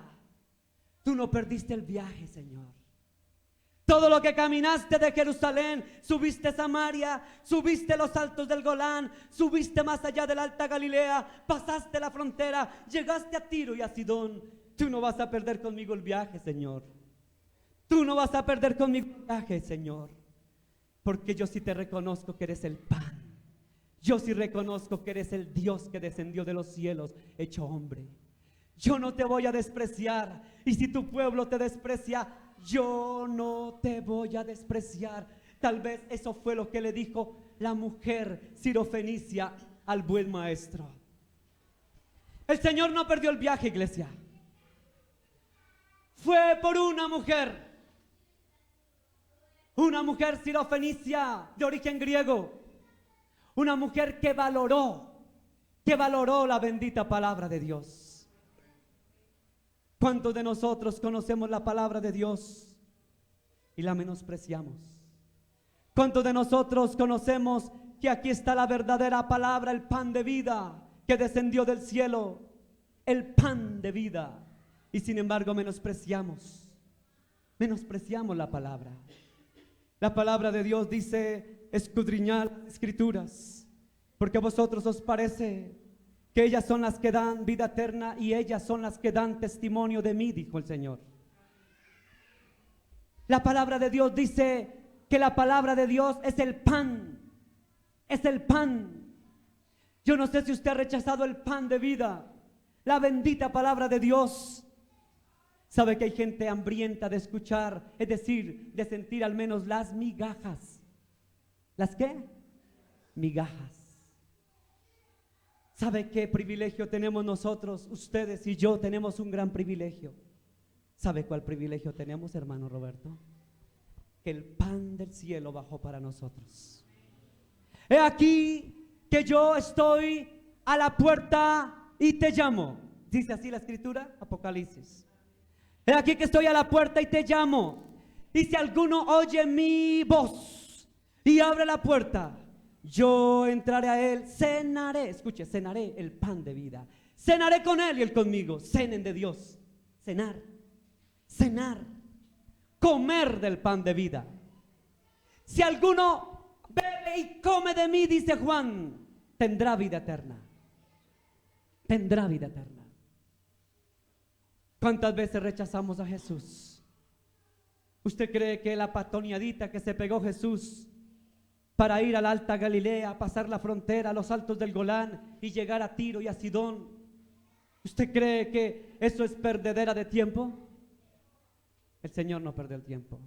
[SPEAKER 2] Tú no perdiste el viaje, Señor. Todo lo que caminaste de Jerusalén, subiste a Samaria, subiste los altos del Golán, subiste más allá de la Alta Galilea, pasaste la frontera, llegaste a Tiro y a Sidón. Tú no vas a perder conmigo el viaje, Señor. Tú no vas a perder conmigo el viaje, Señor, porque yo sí te reconozco que eres el pan. Yo sí reconozco que eres el Dios que descendió de los cielos hecho hombre. Yo no te voy a despreciar, y si tu pueblo te desprecia, yo no te voy a despreciar. Tal vez eso fue lo que le dijo la mujer sirofenicia al buen maestro. El Señor no perdió el viaje, iglesia. Fue por una mujer sirofenicia de origen griego, una mujer que valoró la bendita palabra de Dios. ¿Cuántos de nosotros conocemos la palabra de Dios y la menospreciamos? ¿Cuántos de nosotros conocemos que aquí está la verdadera palabra, el pan de vida que descendió del cielo, el pan de vida, y sin embargo menospreciamos la palabra? La palabra de Dios dice: escudriñad las escrituras, porque a vosotros os parece que ellas son las que dan vida eterna y ellas son las que dan testimonio de mí, dijo el Señor. La palabra de Dios dice que la palabra de Dios es el pan, es el pan. Yo no sé si usted ha rechazado el pan de vida, la bendita palabra de Dios. Sabe que hay gente hambrienta de escuchar, es decir, de sentir al menos las migajas. ¿Las qué? Migajas. ¿Sabe qué privilegio tenemos nosotros? Ustedes y yo tenemos un gran privilegio. ¿Sabe cuál privilegio tenemos, hermano Roberto? Que el pan del cielo bajó para nosotros. He aquí que yo estoy a la puerta y te llamo. Dice así la escritura, Apocalipsis. He aquí que estoy a la puerta y te llamo. Y si alguno oye mi voz y abre la puerta, yo entraré a él, cenaré, escuche, cenaré el pan de vida. Cenaré con él y él conmigo. Cenen de Dios. Cenar, comer del pan de vida. Si alguno bebe y come de mí, dice Juan, tendrá vida eterna. Tendrá vida eterna. ¿Cuántas veces rechazamos a Jesús? ¿Usted cree que la patoneadita que se pegó Jesús para ir a la Alta Galilea, pasar la frontera, a los altos del Golán y llegar a Tiro y a Sidón, usted cree que eso es perdedera de tiempo? El Señor no perdió el tiempo.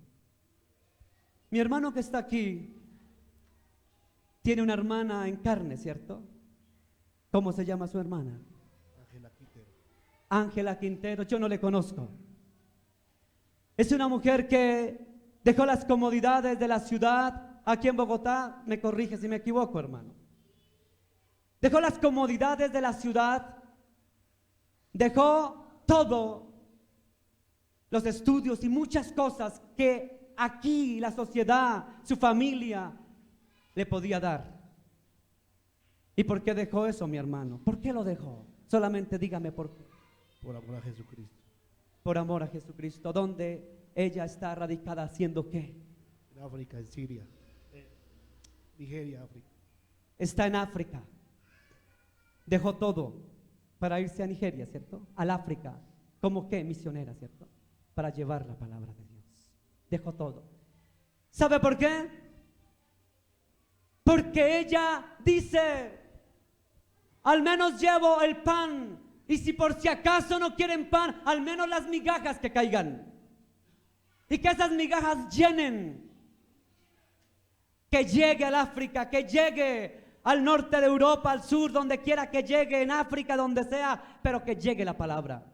[SPEAKER 2] Mi hermano que está aquí tiene una hermana en carne, ¿cierto? ¿Cómo se llama su hermana? Ángela Quintero. Yo no le conozco. Es una mujer que dejó las comodidades de la ciudad aquí en Bogotá. Me corrige si me equivoco, hermano. Dejó las comodidades de la ciudad, dejó todo, los estudios y muchas cosas que aquí la sociedad, su familia le podía dar. ¿Y por qué dejó eso, mi hermano? ¿Por qué lo dejó? Solamente dígame por qué.
[SPEAKER 4] Por amor a Jesucristo.
[SPEAKER 2] Por amor a Jesucristo. ¿Dónde ella está radicada haciendo qué?
[SPEAKER 4] En África, en Siria. Nigeria, África.
[SPEAKER 2] Está en África. Dejó todo para irse a Nigeria, ¿cierto? Al África. ¿Cómo qué? Misionera, ¿cierto? Para llevar la palabra de Dios. Dejó todo. ¿Sabe por qué? Porque ella dice: al menos llevo el pan. Y si por si acaso no quieren pan, al menos las migajas que caigan. Y que esas migajas llenen. Que llegue al África, que llegue al norte de Europa, al sur, donde quiera que llegue, en África, donde sea, pero que llegue la palabra.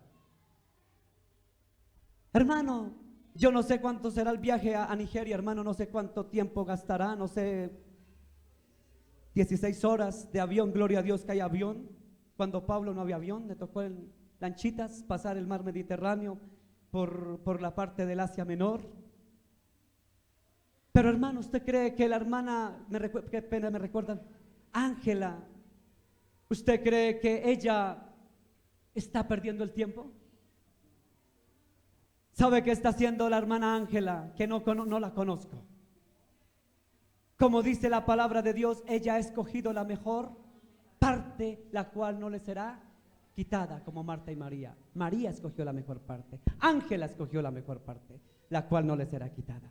[SPEAKER 2] Hermano, yo no sé cuánto será el viaje a Nigeria, hermano, no sé cuánto tiempo gastará, no sé, 16 horas de avión, gloria a Dios que hay avión. Cuando Pablo no había avión, le tocó en lanchitas pasar el mar Mediterráneo por la parte del Asia Menor. Pero hermano, ¿usted cree que la hermana, qué pena me recuerdan, Ángela, ¿usted cree que ella está perdiendo el tiempo? ¿Sabe qué está haciendo la hermana Ángela? Que no la conozco. Como dice la palabra de Dios, ella ha escogido la mejor parte, la cual no le será quitada, como Marta y María. María escogió la mejor parte. Ángela escogió la mejor parte, la cual no le será quitada.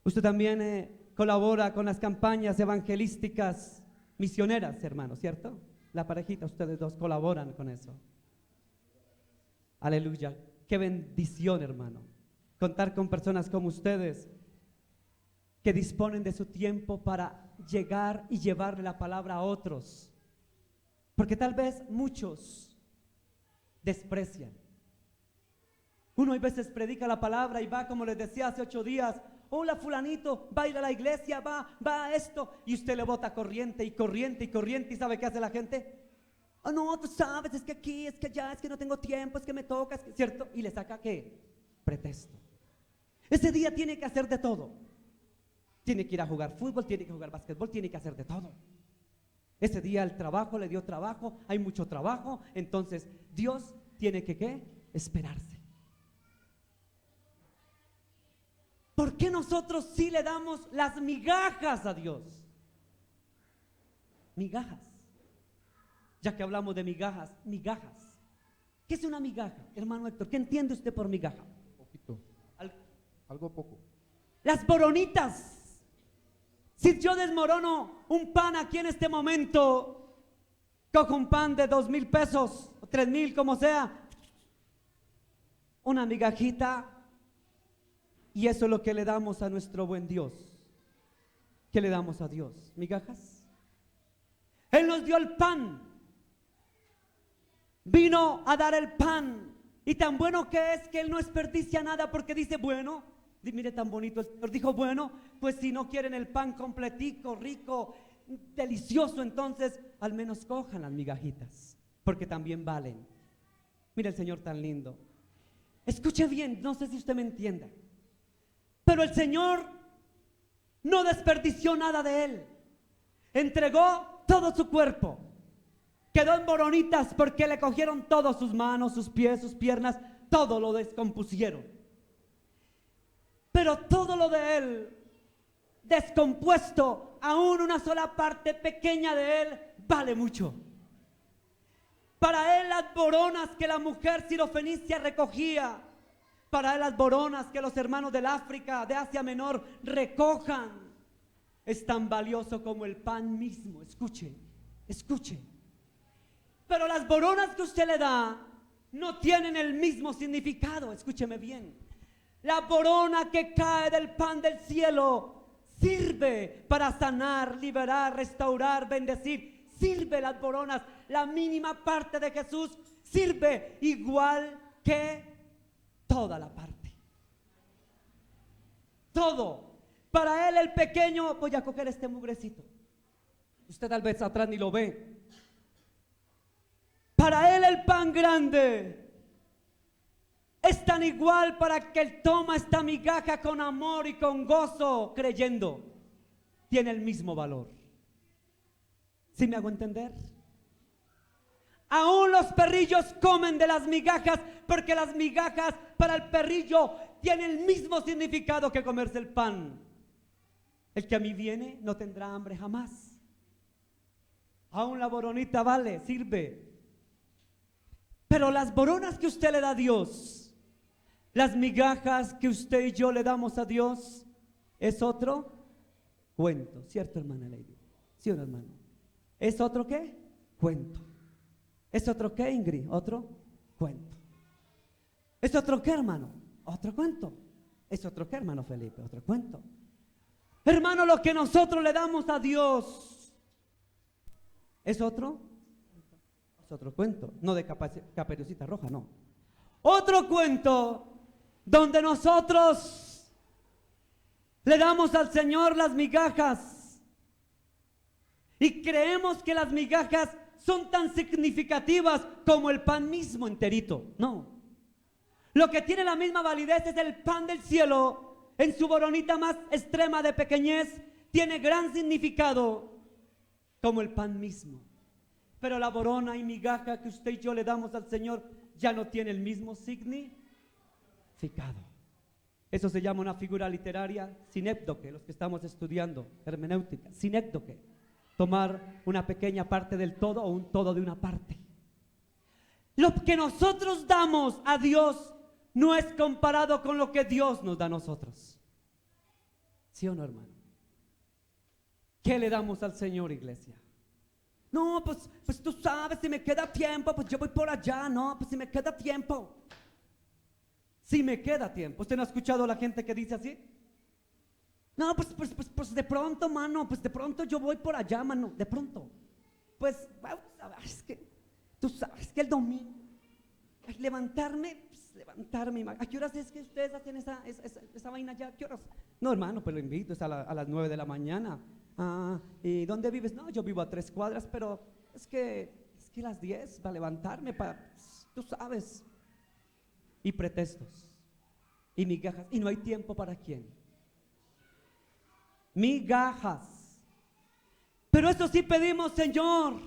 [SPEAKER 2] Usted también colabora con las campañas evangelísticas misioneras, hermano, ¿cierto? La parejita, ustedes dos colaboran con eso. Aleluya. Qué bendición, hermano, contar con personas como ustedes que disponen de su tiempo para llegar y llevarle la palabra a otros. Porque tal vez muchos desprecian. Uno a veces predica la palabra y va, como les decía hace 8 días, hola fulanito, va a ir a la iglesia, va a esto, y usted le bota corriente y corriente y corriente, y ¿sabe qué hace la gente? Oh, no, tú sabes, es que aquí, es que allá, es que no tengo tiempo, es que me toca, ¿cierto? Y le saca ¿qué? Pretexto. Ese día tiene que hacer de todo. Tiene que ir a jugar fútbol, tiene que jugar básquetbol, tiene que hacer de todo. Ese día el trabajo le dio trabajo, hay mucho trabajo, entonces Dios tiene que ¿qué? Esperarse. ¿Por qué nosotros sí le damos las migajas a Dios? Migajas. Ya que hablamos de migajas, migajas. ¿Qué es una migaja, hermano Héctor? ¿Qué entiende usted por migaja?
[SPEAKER 4] Poquito. Algo poco.
[SPEAKER 2] Las boronitas. Si yo desmorono un pan aquí en este momento, cojo un pan de 2,000 pesos, o 3,000, como sea, una migajita, y eso es lo que le damos a nuestro buen Dios. ¿Qué le damos a Dios? ¿Migajas? Él nos dio el pan. Vino a dar el pan, y tan bueno que es que Él no desperdicia nada, porque dice, bueno, mire tan bonito, el Señor dijo, bueno, pues si no quieren el pan completico, rico, delicioso, entonces al menos cojan las migajitas, porque también valen. Mire el Señor tan lindo. Escuche bien, no sé si usted me entienda, pero el Señor no desperdició nada de Él. Entregó todo su cuerpo. Quedó en boronitas porque le cogieron todas sus manos, sus pies, sus piernas, todo lo descompusieron. Pero todo lo de Él, descompuesto, aún una sola parte pequeña de Él, vale mucho. Para Él las boronas que la mujer sirofenicia recogía, para Él las boronas que los hermanos del África, de Asia Menor, recojan, es tan valioso como el pan mismo. Escuche, escuche. Pero las boronas que usted le da no tienen el mismo significado. Escúcheme bien. La borona que cae del pan del cielo sirve para sanar, liberar, restaurar, bendecir. Sirve las boronas. La mínima parte de Jesús sirve igual que toda la parte. Todo. Para Él el pequeño, voy a coger este mugrecito. Usted tal vez atrás ni lo ve. Para Él el pan grande es tan igual para que Él toma esta migaja con amor y con gozo, creyendo. Tiene el mismo valor. ¿Sí me hago entender? Aún los perrillos comen de las migajas, porque las migajas para el perrillo tienen el mismo significado que comerse el pan. El que a mí viene no tendrá hambre jamás. Aún la boronita vale, sirve. Pero las boronas que usted le da a Dios, las migajas que usted y yo le damos a Dios, es otro cuento, ¿cierto, hermana Lady? ¿Sí o no, hermano? ¿Es otro qué? cuento. ¿Es otro qué, Ingrid? Otro cuento. ¿Es otro qué, hermano? Otro cuento. ¿Es otro qué, hermano Felipe? Otro cuento. Hermano, lo que nosotros le damos a Dios es otro cuento. No de Caperucita Roja, no. Otro cuento donde nosotros le damos al Señor las migajas y creemos que las migajas son tan significativas como el pan mismo enterito. No. Lo que tiene la misma validez es el pan del cielo en su boronita más extrema de pequeñez. Tiene gran significado como el pan mismo. Pero la borona y migaja que usted y yo le damos al Señor ya no tiene el mismo significado. Eso se llama una figura literaria, sinécdoque, los que estamos estudiando hermenéutica, sinécdoque. Tomar una pequeña parte del todo o un todo de una parte. Lo que nosotros damos a Dios no es comparado con lo que Dios nos da a nosotros. ¿Sí o no, hermano? ¿Qué le damos al Señor, iglesia? No, pues tú sabes, si me queda tiempo, pues yo voy por allá. No, pues si me queda tiempo. Si me queda tiempo. ¿Usted no ha escuchado a la gente que dice así? No, pues de pronto, mano, pues de pronto yo voy por allá, mano, de pronto. Pues, es que tú sabes que el domingo, levantarme. ¿A qué horas es que ustedes hacen esa vaina ya? ¿A qué horas? No, hermano, pues lo invito, es a las 9 de la mañana. ¿Y dónde vives? No, yo vivo a 3 cuadras, pero es que las 10 para levantarme, tú sabes. Y pretextos, y migajas, y no hay tiempo para quién. Migajas. Pero eso sí pedimos, Señor.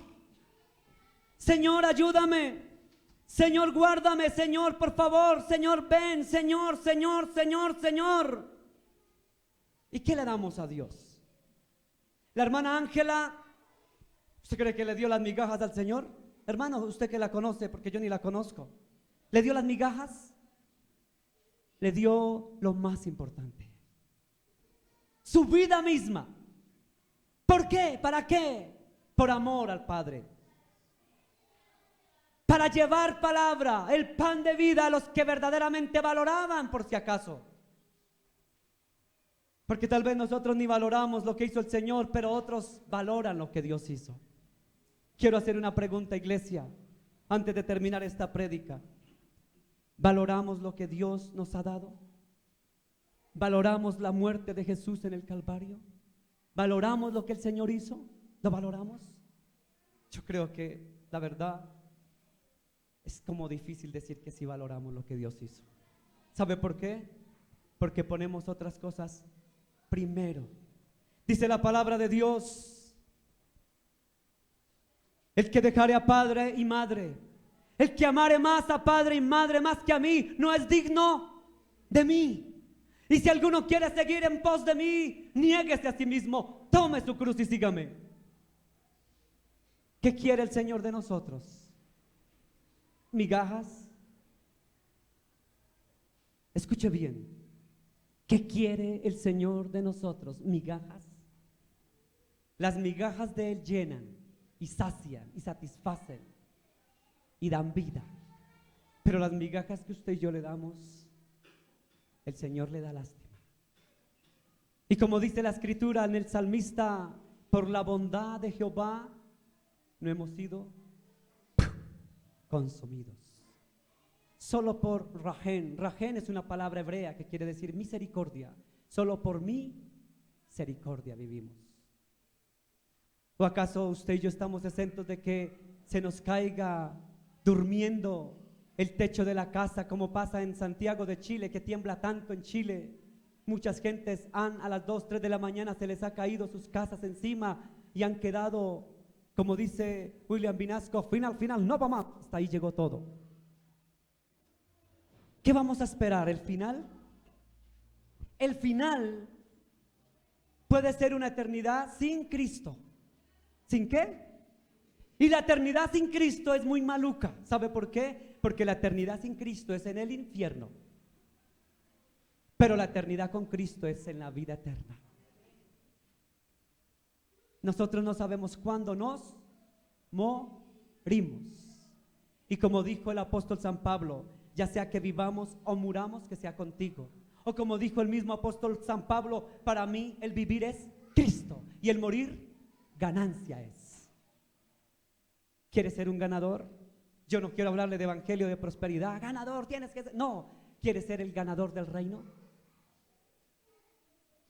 [SPEAKER 2] Señor, ayúdame. Señor, guárdame. Señor, por favor. Señor, ven. Señor. ¿Y qué le damos a Dios? La hermana Ángela, ¿usted cree que le dio las migajas al Señor? Hermano, usted que la conoce, porque yo ni la conozco. ¿Le dio las migajas? Le dio lo más importante. Su vida misma. ¿Por qué? ¿Para qué? Por amor al Padre. Para llevar palabra, el pan de vida a los que verdaderamente valoraban, por si acaso. Porque tal vez nosotros ni valoramos lo que hizo el Señor, pero otros valoran lo que Dios hizo. Quiero hacer una pregunta, iglesia, antes de terminar esta prédica. ¿Valoramos lo que Dios nos ha dado? ¿Valoramos la muerte de Jesús en el Calvario? ¿Valoramos lo que el Señor hizo? ¿Lo valoramos? Yo creo que la verdad es como difícil decir que sí valoramos lo que Dios hizo. ¿Sabe por qué? Porque ponemos otras cosas primero. Dice la palabra de Dios: el que dejare a padre y madre, el que amare más a padre y madre más que a mí, no es digno de mí. Y si alguno quiere seguir en pos de mí, niéguese a sí mismo, tome su cruz y sígame. ¿Qué quiere el Señor de nosotros? ¿Migajas? Escuche bien. ¿Qué quiere el Señor de nosotros? ¿Migajas? Las migajas de Él llenan y sacian y satisfacen y dan vida. Pero las migajas que usted y yo le damos, el Señor le da lástima. Y como dice la Escritura en el salmista: por la bondad de Jehová no hemos sido consumidos. Solo por Rajén. Rajén es una palabra hebrea que quiere decir misericordia. Solo por mi misericordia vivimos. ¿O acaso usted y yo estamos exentos de que se nos caiga durmiendo el techo de la casa, como pasa en Santiago de Chile, que tiembla tanto en Chile? Muchas gentes a las 2, 3 de la mañana se les ha caído sus casas encima y han quedado, como dice William Vinasco, final, no vamos, hasta ahí llegó todo. ¿Qué vamos a esperar? ¿El final? El final puede ser una eternidad sin Cristo. ¿Sin qué? Y la eternidad sin Cristo es muy maluca. ¿Sabe por qué? Porque la eternidad sin Cristo es en el infierno. Pero la eternidad con Cristo es en la vida eterna. Nosotros no sabemos cuándo nos moriremos. Y como dijo el apóstol San Pablo, ya sea que vivamos o muramos, que sea contigo. O como dijo el mismo apóstol San Pablo, para mí el vivir es Cristo y el morir ganancia es. ¿Quieres ser un ganador? Yo no quiero hablarle de evangelio de prosperidad. Ganador tienes que ser. No, ¿quieres ser el ganador del reino?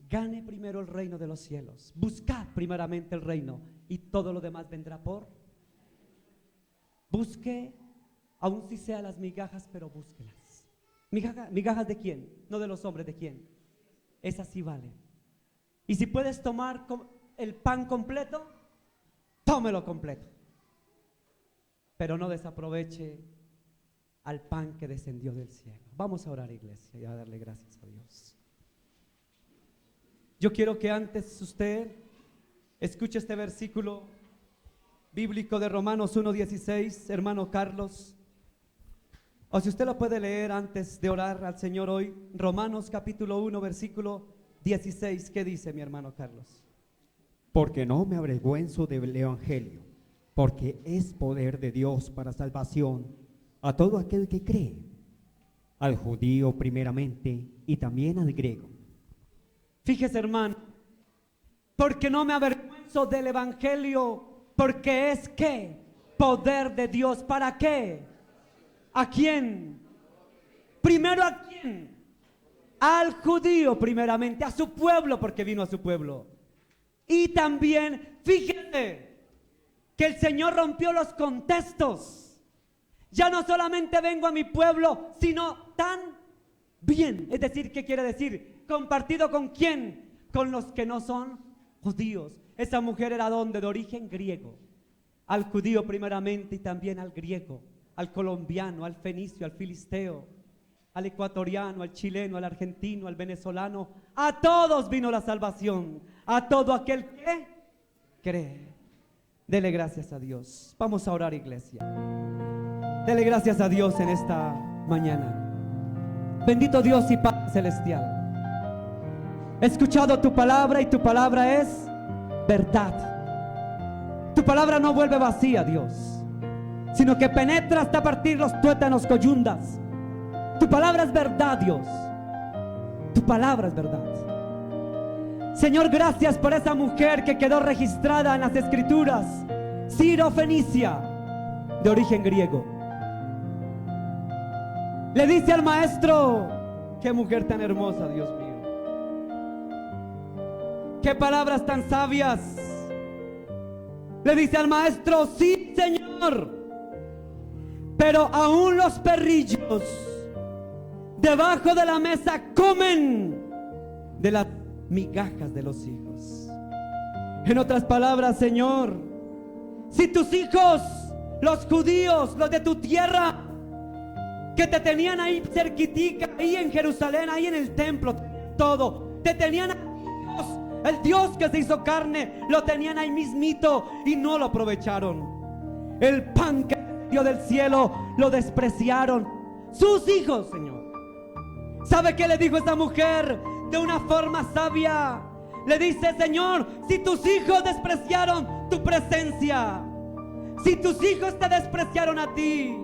[SPEAKER 2] Gane primero el reino de los cielos. Buscad primeramente el reino y todo lo demás vendrá por. Busque, aun si sea las migajas, pero búsquelas. ¿Migajas de quién? No de los hombres, ¿de quién? Esas sí valen. Y si puedes tomar el pan completo, tómelo completo. Pero no desaproveche al pan que descendió del cielo. Vamos a orar, iglesia, y a darle gracias a Dios. Yo quiero que antes usted escuche este versículo bíblico de Romanos 1:16, hermano Carlos. O si usted lo puede leer antes de orar al Señor hoy, Romanos capítulo 1, versículo 16, ¿qué dice mi hermano Carlos?
[SPEAKER 3] Porque no me avergüenzo del evangelio, porque es poder de Dios para salvación a todo aquel que cree, al judío primeramente y también al griego.
[SPEAKER 2] Fíjese, hermano, porque no me avergüenzo del evangelio, porque es ¿qué? Poder de Dios. ¿Para qué? ¿A quién? Primero, ¿a quién? Al judío primeramente, a su pueblo, porque vino a su pueblo. Y también, fíjate, que el Señor rompió los contextos. Ya no solamente vengo a mi pueblo, sino también, es decir, ¿qué quiere decir? ¿Compartido con quién? Con los que no son judíos. Esa mujer era ¿dónde? De origen griego. Al judío primeramente y también al griego, al colombiano, al fenicio, al filisteo, al ecuatoriano, al chileno, al argentino, al venezolano. A todos vino la salvación, a todo aquel que cree. Dele gracias a Dios. Vamos a orar, iglesia. Dele gracias a Dios en esta mañana. Bendito Dios y Padre celestial. He escuchado tu palabra y tu palabra es verdad. Tu palabra no vuelve vacía, Dios, sino que penetra hasta partir los tuétanos coyundas. Tu palabra es verdad, Dios. Tu palabra es verdad. Señor, gracias por esa mujer que quedó registrada en las escrituras, Ciro-Fenicia, de origen griego. Le dice al maestro: qué mujer tan hermosa, Dios mío. Qué palabras tan sabias. Le dice al maestro: sí, Señor, pero aún los perrillos debajo de la mesa comen de las migajas de los hijos. En otras palabras, Señor, si tus hijos, los judíos, los de tu tierra, que te tenían ahí cerquitica, ahí en Jerusalén, ahí en el templo, todo, te tenían a Dios, el Dios que se hizo carne, lo tenían ahí mismito y no lo aprovecharon. El pan que dio del cielo lo despreciaron. Sus hijos, Señor. ¿Sabe qué le dijo esta mujer de una forma sabia? Le dice: Señor, si tus hijos despreciaron tu presencia, si tus hijos te despreciaron a ti,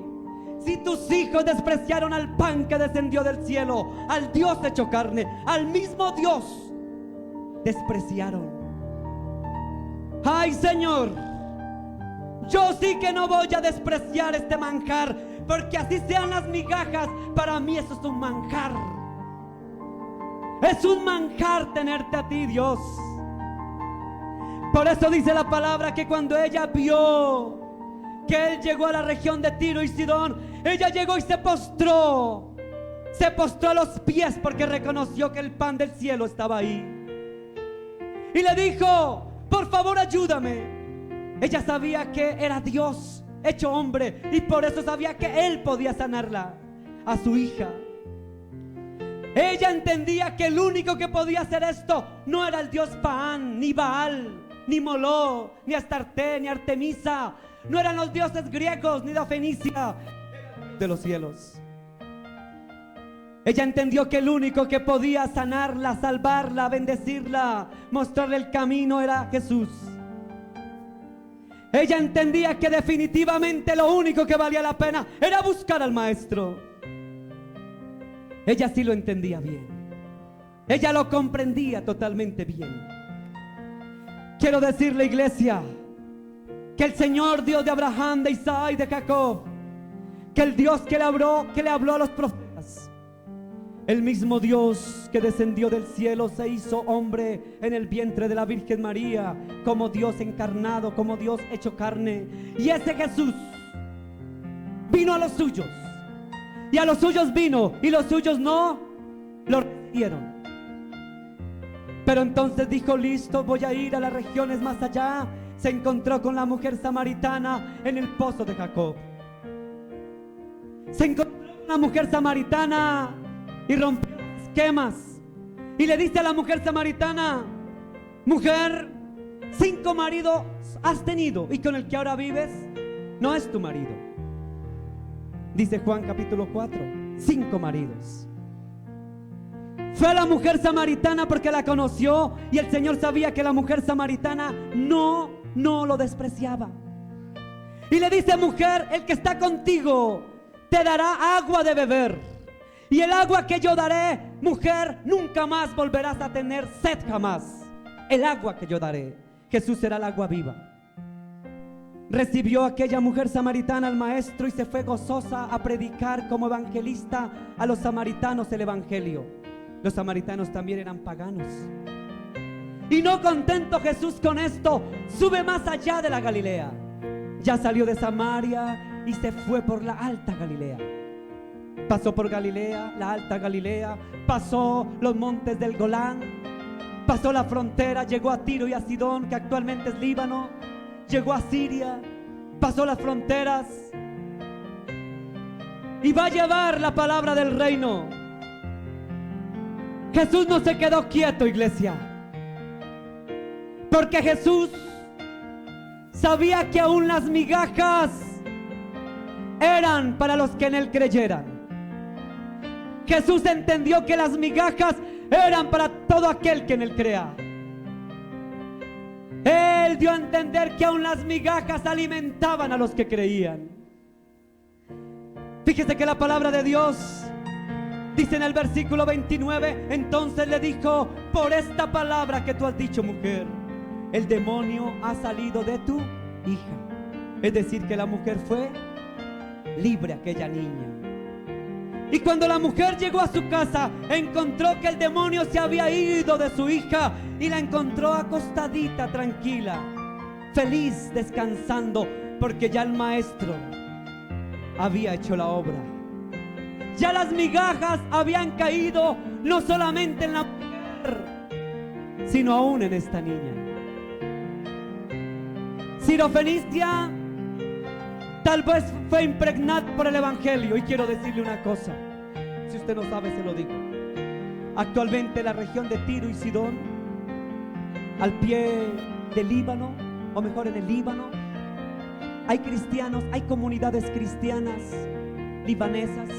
[SPEAKER 2] si tus hijos despreciaron al pan que descendió del cielo, al Dios hecho carne, al mismo Dios, despreciaron. Ay, Señor, yo sí que no voy a despreciar este manjar, porque así sean las migajas, para mí eso es un manjar. Es un manjar tenerte a ti, Dios. Por eso dice la palabra que cuando ella vio que él llegó a la región de Tiro y Sidón, ella llegó y se postró a los pies, porque reconoció que el pan del cielo estaba ahí. Y le dijo: por favor, ayúdame. Ella sabía que era Dios hecho hombre, y por eso sabía que él podía sanarla, a su hija. Ella entendía que el único que podía hacer esto no era el dios Pan, ni Baal, ni Moló, ni Astarte, ni Artemisa. No eran los dioses griegos, ni de Fenicia, de los cielos. Ella entendió que el único que podía sanarla, salvarla, bendecirla, mostrarle el camino era Jesús. Ella entendía que definitivamente lo único que valía la pena era buscar al maestro. Ella sí lo entendía bien. Ella lo comprendía totalmente bien. Quiero decirle, iglesia, que el Señor Dios de Abraham, de Isaac y de Jacob, que el Dios que le habló a los profetas, el mismo Dios que descendió del cielo se hizo hombre en el vientre de la Virgen María, como Dios encarnado, como Dios hecho carne. Y ese Jesús vino a los suyos, y a los suyos vino, y los suyos no lo recibieron. Pero entonces dijo: listo, voy a ir a las regiones más allá. Se encontró con la mujer samaritana en el pozo de Jacob. Se encontró con la mujer samaritana y rompió los esquemas. Y le dice a la mujer samaritana: mujer, 5 maridos has tenido, y con el que ahora vives no es tu marido. Dice Juan capítulo 4, 5 maridos. Fue a la mujer samaritana porque la conoció, y el Señor sabía que la mujer samaritana no lo despreciaba. Y le dice: mujer, el que está contigo te dará agua de beber, y el agua que yo daré, mujer, nunca más volverás a tener sed, jamás. El agua que yo daré, Jesús, será el agua viva. Recibió aquella mujer samaritana al maestro y se fue gozosa a predicar como evangelista a los samaritanos el evangelio. Los samaritanos también eran paganos. Y no contento Jesús con esto, sube más allá de la Galilea. Ya salió de Samaria y se fue por la alta Galilea. Pasó por Galilea, la alta Galilea, pasó los montes del Golán, pasó la frontera, llegó a Tiro y a Sidón, que actualmente es Líbano, llegó a Siria, pasó las fronteras y va a llevar la palabra del reino. Jesús no se quedó quieto, iglesia, porque Jesús sabía que aún las migajas eran para los que en Él creyeran. Jesús entendió que las migajas eran para todo aquel que en Él crea. Él dio a entender que aún las migajas alimentaban a los que creían. Fíjese que la palabra de Dios dice en el versículo 29, entonces le dijo: por esta palabra que tú has dicho, mujer, el demonio ha salido de tu hija. Es decir, que la mujer fue libre, aquella niña. Y cuando la mujer llegó a su casa, encontró que el demonio se había ido de su hija y la encontró acostadita, tranquila, feliz, descansando, porque ya el maestro había hecho la obra. Ya las migajas habían caído no solamente en la mujer, sino aún en esta niña. Sirofenicia tal vez fue impregnada por el evangelio. Y quiero decirle una cosa, si usted no sabe, se lo digo. Actualmente la región de Tiro y Sidón, al pie del Líbano, o mejor en el Líbano, hay cristianos, hay comunidades cristianas libanesas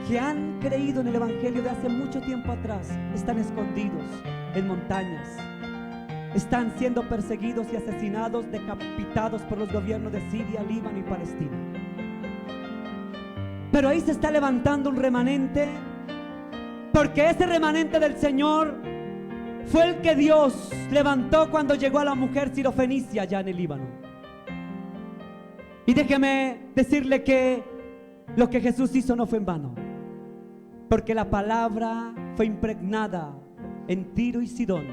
[SPEAKER 2] que han creído en el evangelio de hace mucho tiempo atrás. Están escondidos en montañas, están siendo perseguidos y asesinados, decapitados por los gobiernos de Siria, Líbano y Palestina. Pero ahí se está levantando un remanente, porque ese remanente del Señor fue el que Dios levantó cuando llegó a la mujer sirofenicia allá en el Líbano. Y déjeme decirle que lo que Jesús hizo no fue en vano, porque la palabra fue impregnada en Tiro y Sidón.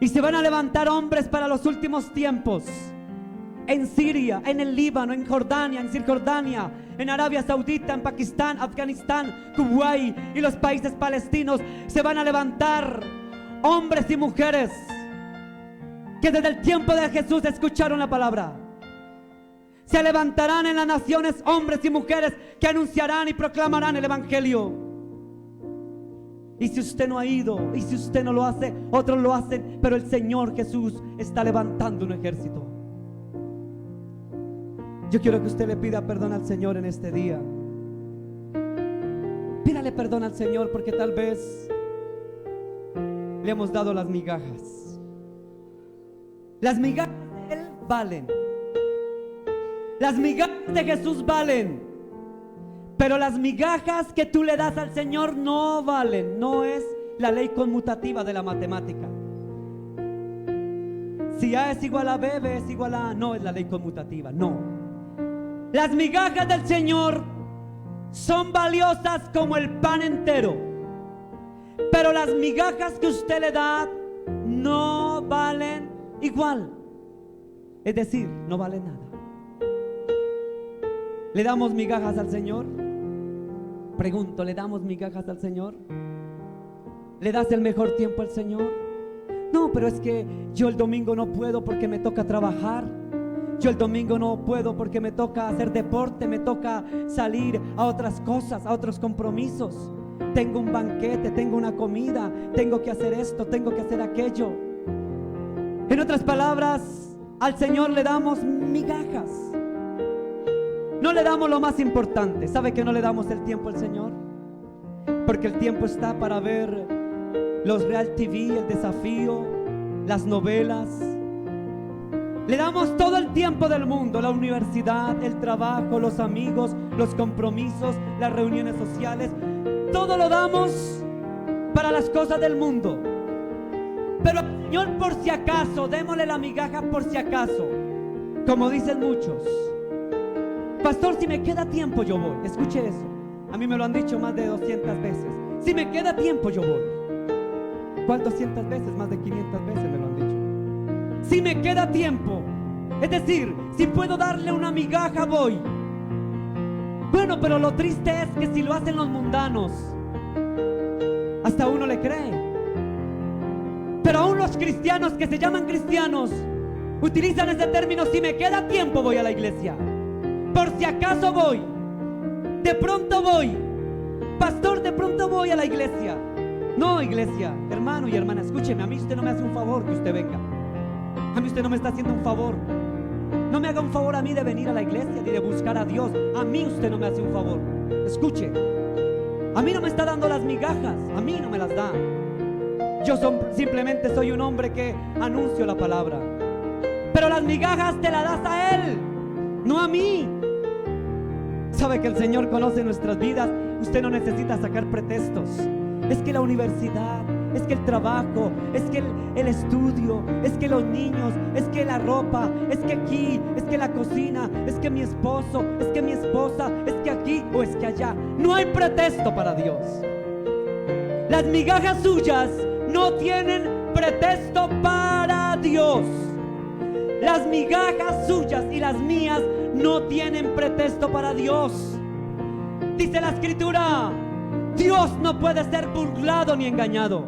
[SPEAKER 2] Y se van a levantar hombres para los últimos tiempos en Siria, en el Líbano, en Jordania, en Cisjordania, en Arabia Saudita, en Pakistán, Afganistán, Kuwait y los países palestinos. Se van a levantar hombres y mujeres que desde el tiempo de Jesús escucharon la palabra. Se levantarán en las naciones hombres y mujeres que anunciarán y proclamarán el evangelio. Y si usted no ha ido, y si usted no lo hace, otros lo hacen, pero el Señor Jesús está levantando un ejército. Yo quiero que usted le pida perdón al Señor en este día. Pídale perdón al Señor, porque tal vez le hemos dado las migajas. Las migajas de Él valen. Las migajas de Jesús valen. Pero las migajas que tú le das al Señor no valen. No es la ley conmutativa de la matemática. Si A es igual a B, B es igual a A. No es la ley conmutativa, no. Las migajas del Señor son valiosas como el pan entero. Pero las migajas que usted le da no valen igual. Es decir, no valen nada. ¿Le damos migajas al Señor? Pregunto, ¿le damos migajas al Señor? ¿Le das el mejor tiempo al Señor? No, pero es que yo el domingo no puedo porque me toca trabajar. Yo el domingo no puedo porque me toca hacer deporte, me toca salir a otras cosas, a otros compromisos. Tengo un banquete, tengo una comida, tengo que hacer esto, tengo que hacer aquello. En otras palabras, al Señor le damos migajas. No le damos lo más importante. ¿Sabe que no le damos el tiempo al Señor? Porque el tiempo está para ver los Real TV, el desafío, las novelas. Le damos todo el tiempo del mundo, la universidad, el trabajo, los amigos, los compromisos, las reuniones sociales. Todo lo damos para las cosas del mundo. Pero al Señor, por si acaso, démosle la migaja por si acaso. Como dicen muchos: pastor, si me queda tiempo yo voy. Escuche eso. A mí me lo han dicho más de 200 veces. Si me queda tiempo yo voy. ¿Cuál 200 veces? Más de 500 veces me lo han dicho. Si me queda tiempo, es decir, si puedo darle una migaja, voy. Bueno, pero lo triste es que si lo hacen los mundanos, hasta uno le cree. Pero aún los cristianos que se llaman cristianos utilizan ese término: si me queda tiempo voy a la iglesia. Por si acaso voy. De pronto voy. Pastor, de pronto voy a la iglesia. No, iglesia, hermano y hermana, escúcheme. A mí usted no me hace un favor que usted venga. A mí usted no me está haciendo un favor. No me haga un favor a mí de venir a la iglesia ni de buscar a Dios. A mí usted no me hace un favor. Escuche, a mí no me está dando las migajas. A mí no me las da. Yo simplemente soy un hombre que anuncio la palabra. Pero las migajas te las das a Él, no a mí. Sabe que el Señor conoce nuestras vidas. Usted no necesita sacar pretextos. Es que la universidad, es que el trabajo, es que el estudio, es que los niños, es que la ropa, es que aquí, es que la cocina, es que mi esposo, es que mi esposa, es que aquí o es que allá. No hay pretexto para Dios. Las migajas suyas no tienen pretexto para Dios. Las migajas suyas y las mías no tienen pretexto para Dios. Dice la Escritura: Dios no puede ser burlado ni engañado.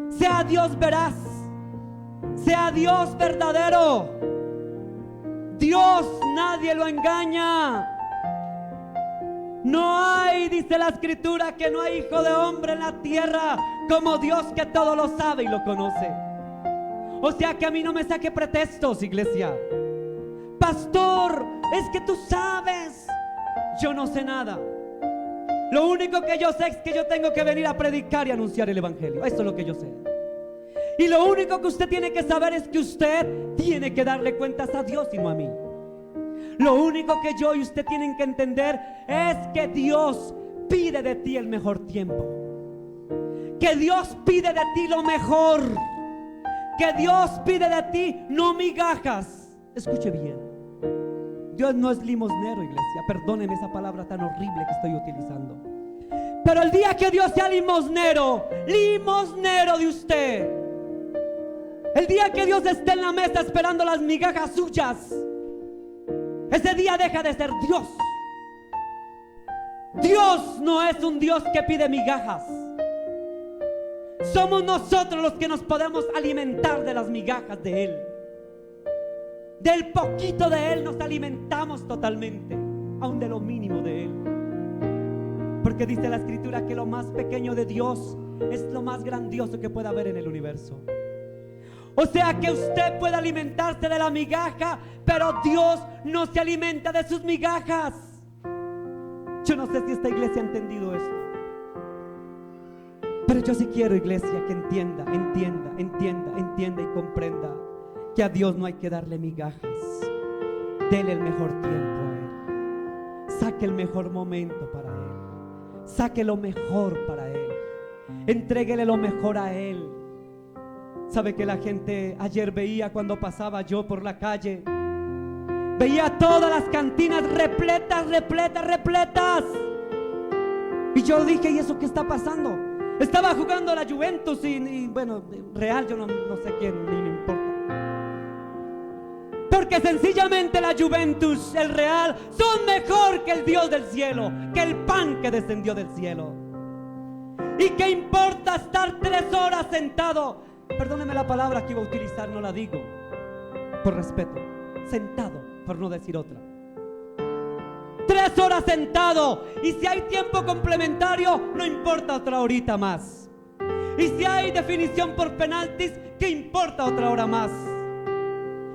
[SPEAKER 2] Sea Dios veraz, sea Dios verdadero. Dios nadie lo engaña. No hay, dice la Escritura, que no hay hijo de hombre en la tierra como Dios, que todo lo sabe y lo conoce. O sea que a mí no me saque pretextos, iglesia. Pastor, es que tú sabes. Yo no sé nada. Lo único que yo sé es que yo tengo que venir a predicar y anunciar el evangelio. Eso es lo que yo sé. Y lo único que usted tiene que saber es que usted tiene que darle cuentas a Dios y no a mí. Lo único que yo y usted tienen que entender es que Dios pide de ti el mejor tiempo. Que Dios pide de ti lo mejor. Que Dios pide de ti no migajas. Escuche bien. Dios no es limosnero, iglesia. Perdónenme esa palabra tan horrible que estoy utilizando. Pero el día que Dios sea limosnero de usted, el día que Dios esté en la mesa esperando las migajas suyas, ese día deja de ser Dios. Dios no es un Dios que pide migajas. Somos nosotros los que nos podemos alimentar de las migajas de Él. Del poquito de Él nos alimentamos totalmente, aun de lo mínimo de Él. Porque dice la Escritura que lo más pequeño de Dios es lo más grandioso que pueda haber en el universo. O sea que usted puede alimentarse de la migaja, pero Dios no se alimenta de sus migajas. Yo no sé si esta iglesia ha entendido esto, pero yo sí quiero, iglesia, que entienda y comprenda que a Dios no hay que darle migajas. Dele el mejor tiempo a Él. Saque el mejor momento para Él. Saque lo mejor para Él. Entréguele lo mejor a Él. Sabe que la gente ayer veía cuando pasaba yo por la calle, veía todas las cantinas repletas, repletas, repletas. Y yo dije, ¿y eso qué está pasando? Estaba jugando la Juventus y bueno, Real, yo no sé quién, ni me importa. Porque sencillamente la Juventus, el Real, son mejor que el Dios del cielo, que el pan que descendió del cielo. ¿Y qué importa estar 3 horas sentado? Perdóneme la palabra que iba a utilizar, no la digo por respeto. Sentado, por no decir otra. 3 horas sentado. Y si hay tiempo complementario, no importa, otra horita más. Y si hay definición por penaltis, ¿qué importa otra hora más?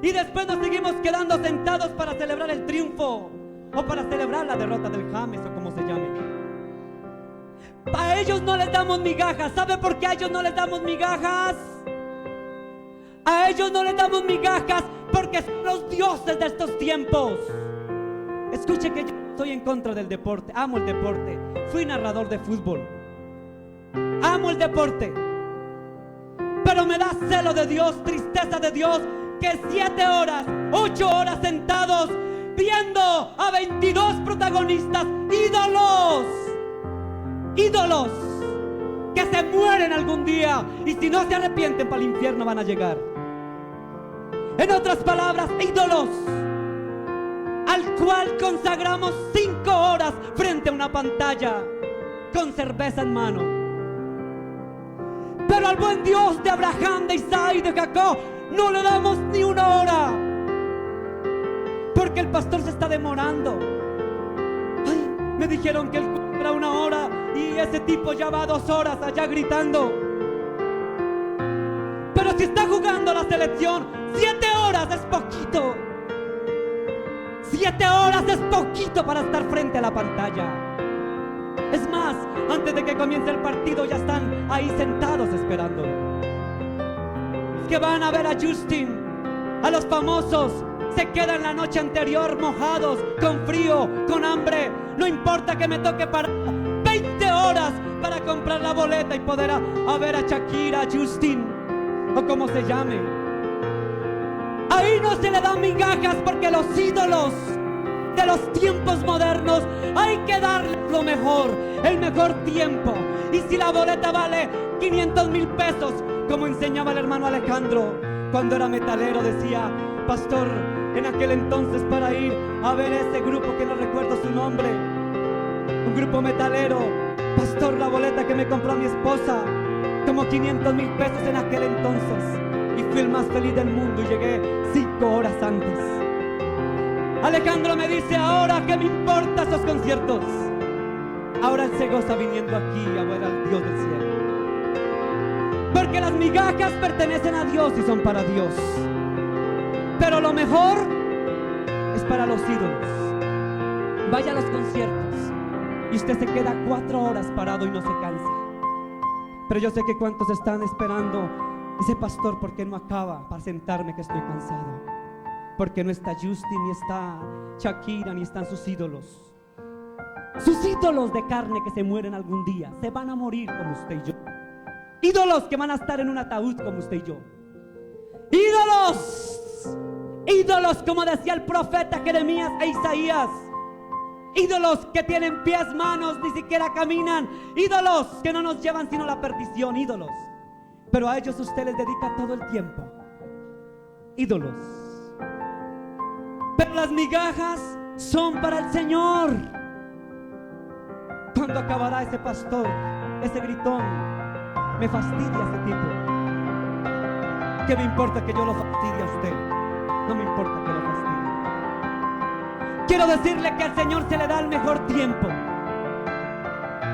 [SPEAKER 2] Y después nos seguimos quedando sentados para celebrar el triunfo o para celebrar la derrota del James o como se llame. A ellos no les damos migajas. ¿Sabe por qué a ellos no les damos migajas? A ellos no les damos migajas porque son los dioses de estos tiempos. Escuche que yo estoy en contra del deporte. Amo el deporte. Fui narrador de fútbol. Amo el deporte. Pero me da celo de Dios, tristeza de Dios, que 7 horas, 8 horas sentados viendo a 22 protagonistas, ídolos que se mueren algún día y si no se arrepienten para el infierno van a llegar. En otras palabras, ídolos al cual consagramos 5 horas frente a una pantalla con cerveza en mano. Pero al buen Dios de Abraham, de Isaac y de Jacob no le damos ni 1 hora, porque el pastor se está demorando. Ay, me dijeron que el culto era 1 hora y ese tipo ya va 2 horas allá gritando. Pero si está jugando la selección, 7 horas es poquito. 7 horas es poquito para estar frente a la pantalla. Es más, antes de que comience el partido ya están ahí sentados esperando. Que van a ver a Justin, a los famosos, se quedan la noche anterior mojados, con frío, con hambre. No importa que me toque parar 20 horas para comprar la boleta y poder a ver a Shakira, a Justin o como se llame. Ahí no se le dan migajas porque los ídolos de los tiempos modernos hay que darles lo mejor, el mejor tiempo. Y si la boleta vale 500,000 pesos, como enseñaba el hermano Alejandro cuando era metalero, decía, pastor, en aquel entonces para ir a ver ese grupo que no recuerdo su nombre, un grupo metalero, pastor, la boleta que me compró mi esposa, como 500,000 pesos en aquel entonces, y fui el más feliz del mundo y llegué 5 horas antes. Alejandro me dice, ahora qué me importa esos conciertos, ahora él se goza viniendo aquí a ver al Dios del cielo, porque las migajas pertenecen a Dios y son para Dios, pero lo mejor es para los ídolos. Vaya a los conciertos y usted se queda 4 horas parado y no se cansa. Pero yo sé que cuántos están esperando, ese pastor, ¿por qué no acaba para sentarme que estoy cansado? Porque no está Justin, ni está Shakira, ni están sus ídolos. Sus ídolos de carne que se mueren algún día, se van a morir como usted y yo. Ídolos que van a estar en un ataúd como usted y yo. Ídolos como decía el profeta Jeremías e Isaías. Ídolos que tienen pies, manos, ni siquiera caminan. Ídolos que no nos llevan sino a la perdición. Ídolos. Pero a ellos usted les dedica todo el tiempo. Ídolos. Pero las migajas son para el Señor. ¿Cuándo acabará ese pastor, ese gritón? Me fastidia ese tipo. ¿Qué me importa que yo lo fastidie a usted? No me importa que lo fastidie. Quiero decirle que al Señor se le da el mejor tiempo.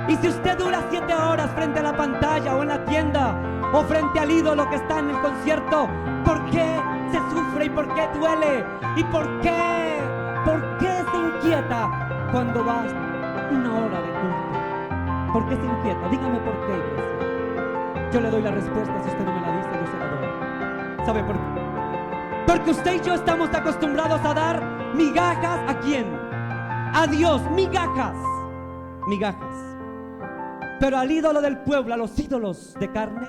[SPEAKER 2] Y si usted dura 7 horas frente a la pantalla o en la tienda o frente al ídolo que está en el concierto, ¿por qué se sufre y por qué duele? ¿Y por qué se inquieta cuando va 1 hora de culto? ¿Por qué se inquieta? Dígame por qué, iglesia. Yo le doy la respuesta, si usted no me la dice, yo se la doy. ¿Sabe por qué? Porque usted y yo estamos acostumbrados a dar migajas. ¿A quién? A Dios, migajas. Migajas. Pero al ídolo del pueblo, a los ídolos de carne,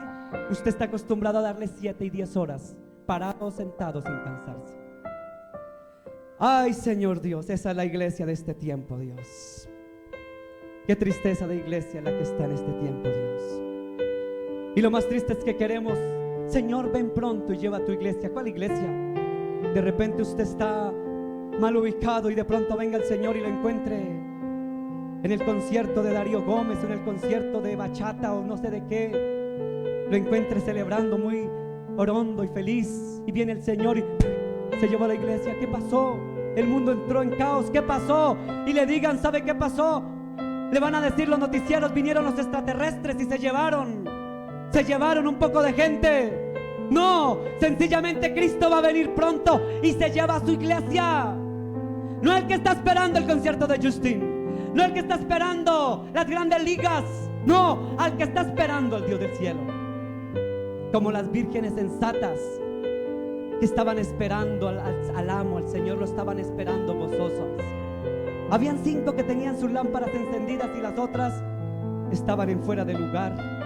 [SPEAKER 2] usted está acostumbrado a darle 7 y 10 horas, parado, sentado, sin cansarse. Ay, Señor Dios, esa es la iglesia de este tiempo, Dios. Qué tristeza de iglesia la que está en este tiempo, Dios. Y lo más triste es que queremos, Señor, ven pronto y lleva a tu iglesia. ¿Cuál iglesia? De repente usted está mal ubicado y de pronto venga el Señor y lo encuentre en el concierto de Darío Gómez, o en el concierto de bachata o no sé de qué. Lo encuentre celebrando muy orondo y feliz, y viene el Señor y se llevó a la iglesia. ¿Qué pasó? El mundo entró en caos. ¿Qué pasó? Y le digan, ¿sabe qué pasó? Le van a decir los noticieros, vinieron los extraterrestres y se llevaron un poco de gente. No, sencillamente Cristo va a venir pronto y se lleva a su iglesia. No el que está esperando el concierto de Justin, no el que está esperando las grandes ligas, no, al que está esperando el Dios del cielo. Como las vírgenes sensatas que estaban esperando al amo, al Señor, lo estaban esperando gozosas. Habían 5 que tenían sus lámparas encendidas y las otras estaban en fuera de lugar.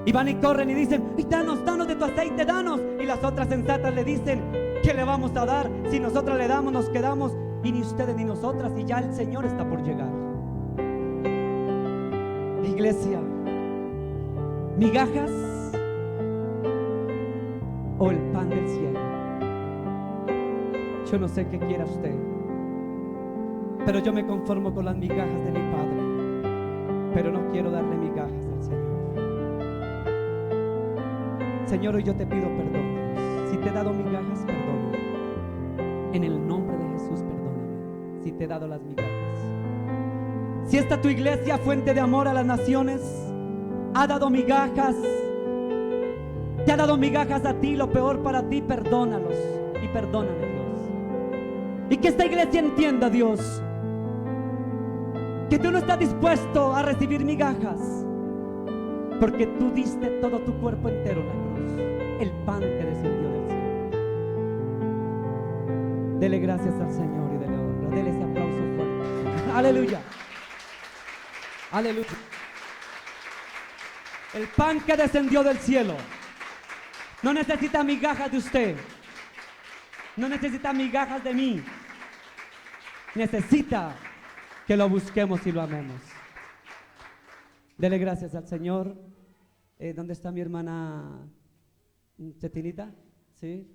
[SPEAKER 2] Y van y corren y dicen, danos de tu aceite, danos. Y las otras sensatas le dicen, ¿qué le vamos a dar? Si nosotras le damos, nos quedamos, y ni ustedes ni nosotras, y ya el Señor está por llegar. Iglesia, migajas o el pan del cielo. Yo no sé qué quiera usted, pero yo me conformo con las migajas de mi Padre, pero no quiero darle migajas al Señor. Señor, hoy yo te pido perdón, Dios. Si te he dado migajas, perdóname. En el nombre de Jesús, perdóname si te he dado las migajas. Si esta tu iglesia, fuente de amor a las naciones, ha dado migajas, te ha dado migajas a ti, lo peor para ti, perdónalos y perdóname, Dios. Y que esta iglesia entienda, Dios, que tú no estás dispuesto a recibir migajas, porque tú diste todo tu cuerpo entero en la cruz, el pan que descendió del cielo. Dele gracias al Señor y dele honra. Dele ese aplauso fuerte. Aleluya. Aleluya. El pan que descendió del cielo no necesita migajas de usted, no necesita migajas de mí, necesita que lo busquemos y lo amemos. Dele gracias al Señor. ¿Dónde está mi hermana Cetinita? ¿Sí?